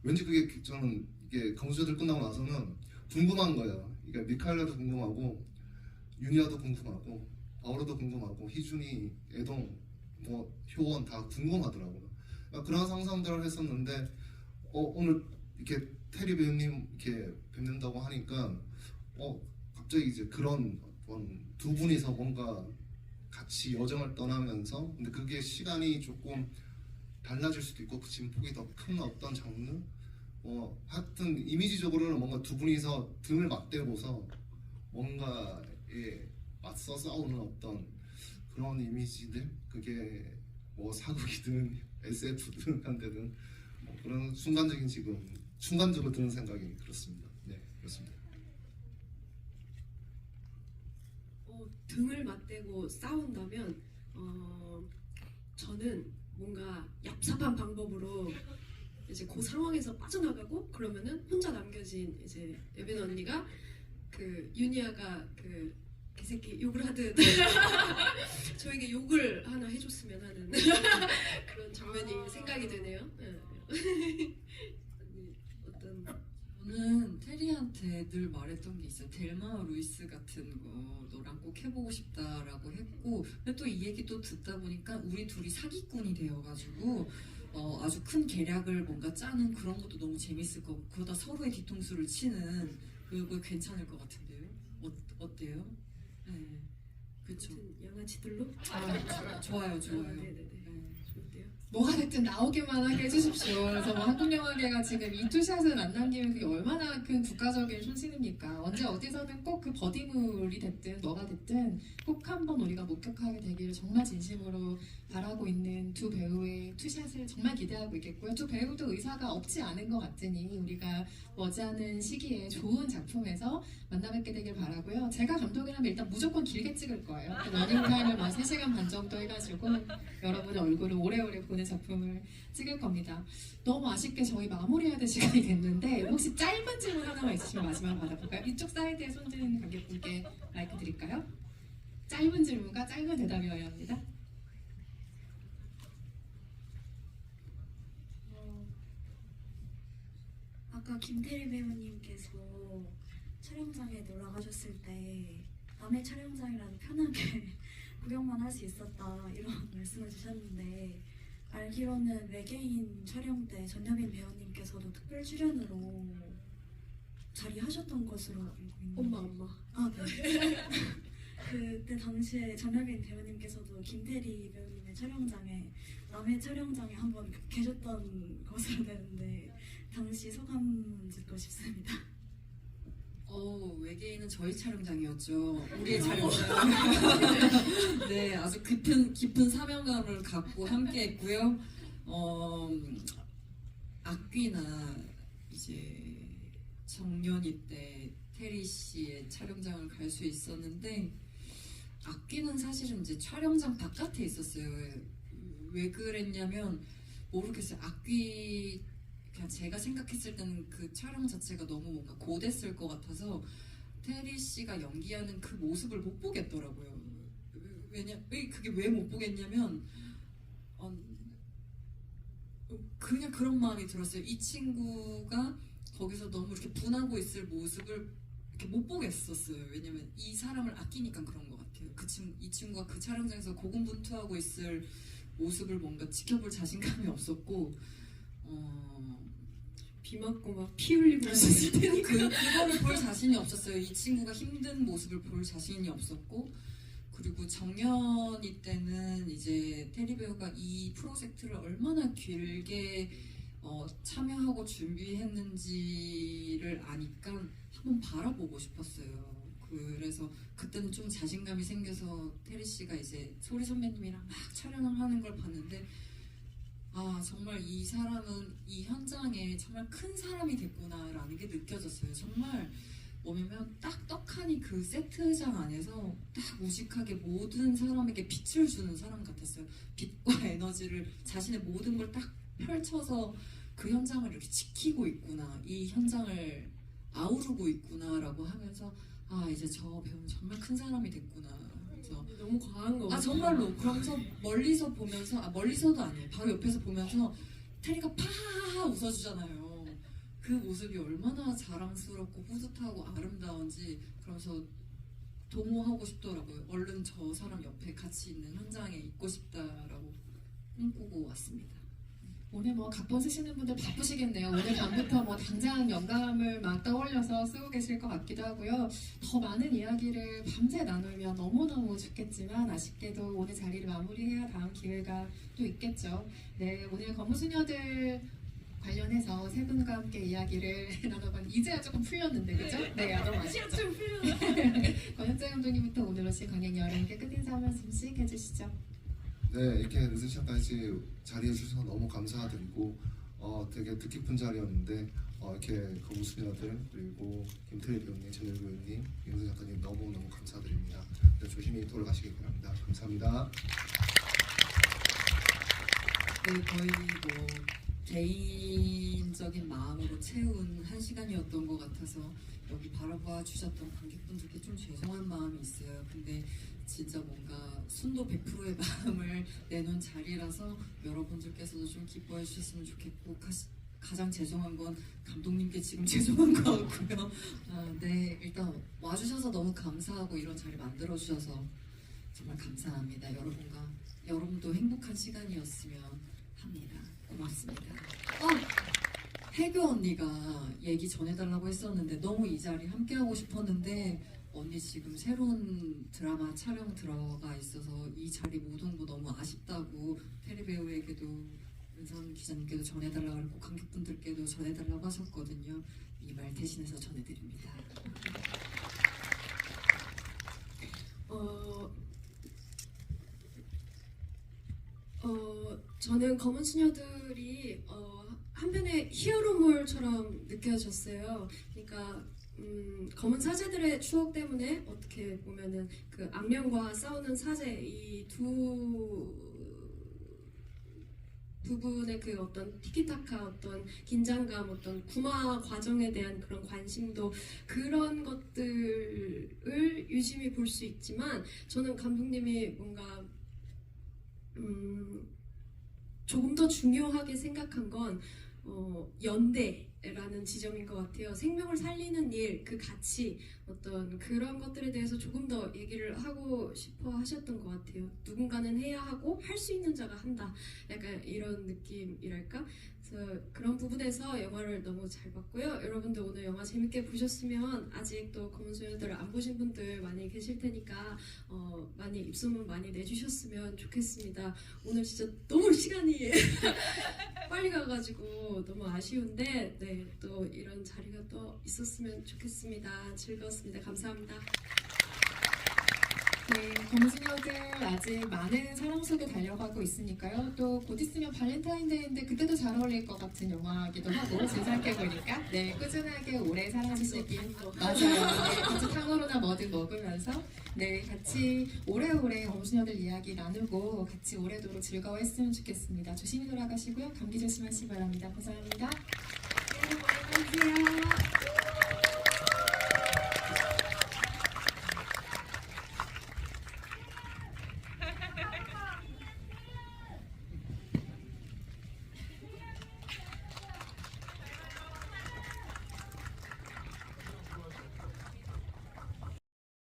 왠지 그게 저는 이게 검수들 끝나고 나서는 궁금한 거예요. 그러니까 미카엘라도 궁금하고, 유니아도 궁금하고, 바오로도 궁금하고, 희준이, 애동, 뭐 효원 다 궁금하더라고요. 그런 상상들을 했었는데, 오늘 이렇게 테리 배우님 이렇게 뵙는다고 하니까 갑자기 이제 그런 두 분이서 뭔가 같이 여정을 떠나면서 근데 그게 시간이 조금 달라질 수도 있고 그 진폭이 더 큰 어떤 장르 하여튼 이미지적으로는 뭔가 두 분이서 등을 맞대고서 뭔가 맞서 싸우는 어떤 그런 이미지들 그게 뭐 사극이든 SF든 한데든 그런 순간적으로 드는 생각이 그렇습니다. 네, 그렇습니다. 등을 맞대고 싸운다면 저는 뭔가 얍삽한 방법으로 이제 그 상황에서 빠져나가고 그러면은 혼자 남겨진 이제 예빈 언니가 그 유니아가 그 개새끼 욕을 하듯 저에게 욕을 하나 해줬으면 하는 그런 장면이 생각이 되네요. 언니 어떤 저는 테리한테 늘 말했던 게 있어요. 델마 루이스 같은 거 너랑 꼭 해보고 싶다라고 했고 근데 또 이 얘기 또 듣다 보니까 우리 둘이 사기꾼이 되어가지고 아주 큰 계략을 뭔가 짜는 그런 것도 너무 재밌을 거고 그러다 서로의 뒤통수를 치는 그거 괜찮을 것 같은데요? 어때요? 네, 그렇죠. 아무튼 양아치들로 좋아요. 네네네. 네. 좋은데요. 뭐가 됐든 나오기만 하게 해주십시오. 그래서 뭐 한국 영화계가 지금 이 투샷을 안 남기면 그게 얼마나 큰 국가적인 손실입니까? 언제 어디서든 꼭 그 버디물이 됐든 뭐가 됐든 꼭 한번 우리가 목격하게 되기를 정말 진심으로 바라고 있는 두 배우의 투샷을 정말 기대하고 있겠고요. 두 배우도 의사가 없지 않은 것 같으니 우리가 머지않은 시기에 좋은 작품에서 만나뵙게 되길 바라고요. 제가 감독이라면 일단 무조건 길게 찍을 거예요. 러닝타임을 3시간 반 정도 해가지고 여러분의 얼굴을 오래오래 보는 작품을 찍을 겁니다. 너무 아쉽게 저희 마무리해야 될 시간이 됐는데 혹시 짧은 질문 하나만 있으시면 마지막으로 받아볼까요? 이쪽 사이드에 손드는 관객분께 마이크 드릴까요? 짧은 질문과 짧은 대답이어야 합니다. 아까 김태리 배우님께서 촬영장에 놀러 가셨을 때 남의 촬영장이라도 편하게 구경만 할 수 있었다 이런 말씀을 주셨는데 알기로는 외계인 촬영 때 전여빈 배우님께서도 특별 출연으로 자리하셨던 것으로 알고 있는데 엄마. 아, 네. 그때 당시에 전여빈 배우님께서도 김태리 배우님의 촬영장에 남의 촬영장에 한번 계셨던 것으로 되는데 당시 소감 듣고 싶습니다. 외계인은 저희 촬영장이었죠. 우리의 촬영장. 네, 아주 깊은 사명감을 갖고 함께했고요. 악귀나 이제 정년이 때 테리 씨의 촬영장을 갈 수 있었는데 악귀는 사실은 이제 촬영장 바깥에 있었어요. 왜 그랬냐면 모르겠어요. 악귀 그냥 제가 생각했을 때는 그 촬영 자체가 너무 뭔가 고됐을 것 같아서 테리 씨가 연기하는 그 모습을 못 보겠더라고요. 그게 왜 못 보겠냐면 그냥 그런 마음이 들었어요. 이 친구가 거기서 너무 이렇게 분하고 있을 모습을 이렇게 못 보겠었어요. 왜냐면 이 사람을 아끼니까 그런 것 같아요. 이 친구가 그 촬영장에서 고군분투하고 있을 모습을 뭔가 지켜볼 자신감이 없었고 비 맞고 막 피 흘리고 있었을 테니까 그거를 볼 자신이 없었어요. 이 친구가 힘든 모습을 볼 자신이 없었고 그리고 정년이 때는 이제 테리 배우가 이 프로젝트를 얼마나 길게 참여하고 준비했는지를 아니까 한번 바라보고 싶었어요. 그래서 그때는 좀 자신감이 생겨서 테리 씨가 이제 소리 선배님이랑 막 촬영을 하는 걸 봤는데 정말 이 사람은 이 현장에 정말 큰 사람이 됐구나라는 게 느껴졌어요. 정말 뭐냐면 딱 떡하니 그 세트장 안에서 딱 무식하게 모든 사람에게 빛을 주는 사람 같았어요. 빛과 에너지를 자신의 모든 걸 딱 펼쳐서 그 현장을 이렇게 지키고 있구나, 이 현장을 아우르고 있구나라고 하면서 이제 저 배우는 정말 큰 사람이 됐구나. 그래서 너무 과한 거 같아요. 정말로 그러면서 멀리서 보면서 멀리서도 아니에요. 바로 옆에서 보면서 테리가 파하하 웃어주잖아요. 그 모습이 얼마나 자랑스럽고 뿌듯하고 아름다운지 그러면서 동호하고 싶더라고요. 얼른 저 사람 옆에 같이 있는 현장에 있고 싶다라고 꿈꾸고 왔습니다. 오늘 뭐 각본 쓰시는 분들 바쁘시겠네요. 오늘 밤부터 뭐 당장 영감을 막 떠올려서 쓰고 계실 것 같기도 하고요. 더 많은 이야기를 밤새 나누면 너무너무 좋겠지만 아쉽게도 오늘 자리를 마무리해야 다음 기회가 또 있겠죠. 네, 오늘 검은수녀들 관련해서 세 분과 함께 이야기를 나눠봤는데 이제야 조금 풀렸는데 그죠? 네, 너무 아쉽죠. 좀 풀려. 권현재 감독님부터 오늘 오신 관객 여러분께 끝인사 한 말씀씩 해주시죠. 네, 이렇게 늦은 시간까지 자리해 주셔서 너무 감사드리고 되게 뜻깊은 자리였는데 이렇게 검은수녀들 그리고 김태리 배우님, 전효 배우님, 윤선 작가님 너무너무 감사드립니다. 네, 조심히 돌아가시기 바랍니다. 감사합니다. 네, 거의 뭐 개인적인 마음으로 채운 한 시간이었던 것 같아서 여기 바라봐 주셨던 관객분들께 좀 죄송한 마음이 있어요. 근데 진짜 뭔가 순도 100%의 마음을 내놓은 자리라서 여러분들께서도 좀 기뻐해 주셨으면 좋겠고 가장 죄송한 건 감독님께 지금 죄송한 것 같고요. 네, 일단 와주셔서 너무 감사하고 이런 자리 만들어 주셔서 정말 감사합니다. 여러분도 행복한 시간이었으면 합니다. 고맙습니다. 혜교 언니가 얘기 전해달라고 했었는데 너무 이 자리 함께하고 싶었는데 언니 지금 새로운 드라마 촬영 들어가 있어서 이 자리 못 온 거 너무 아쉽다고 테리 배우에게도 은선 기자님께도 전해달라고 하고 관객분들께도 전해달라고 하셨거든요. 이 말 대신해서 전해드립니다. 저는 검은 수녀들이 한편의 히어로물처럼 느껴졌어요. 그러니까 검은 사제들의 추억 때문에 어떻게 보면은 그 악령과 싸우는 사제 이 두 부분의 그 어떤 티키타카, 어떤 긴장감, 어떤 구마 과정에 대한 그런 관심도 그런 것들을 유심히 볼 수 있지만 저는 감독님이 뭔가 조금 더 중요하게 생각한 건 연대라는 지점인 것 같아요. 생명을 살리는 일, 그 가치, 어떤 그런 것들에 대해서 조금 더 얘기를 하고 싶어 하셨던 것 같아요. 누군가는 해야 하고 할 수 있는 자가 한다. 약간 이런 느낌이랄까? 그래서 그런 부분에서 영화를 너무 잘 봤고요. 여러분들 오늘 영화 재밌게 보셨으면 아직 또 검은 소녀들을 안 보신 분들 많이 계실 테니까 많이 입소문 많이 내주셨으면 좋겠습니다. 오늘 진짜 너무 시간이 빨리 가가지고 너무 아쉬운데 네, 또 이런 자리가 또 있었으면 좋겠습니다. 즐거웠습니다. 감사합니다. 네, 검은수녀들 아직 많은 사랑 속에 달려가고 있으니까요. 또 곧 있으면 발렌타인데이인데 그때도 잘 어울릴 것 같은 영화이기도 하고 제 생각해보니까 네, 꾸준하게 오래 사랑해주시길 맞아요. 네, 같이 탕후루나 뭐든 먹으면서 네, 같이 오래오래 검은수녀들 이야기 나누고 같이 오래도록 즐거워했으면 좋겠습니다. 조심히 돌아가시고요. 감기 조심하시기 바랍니다. 감사합니다.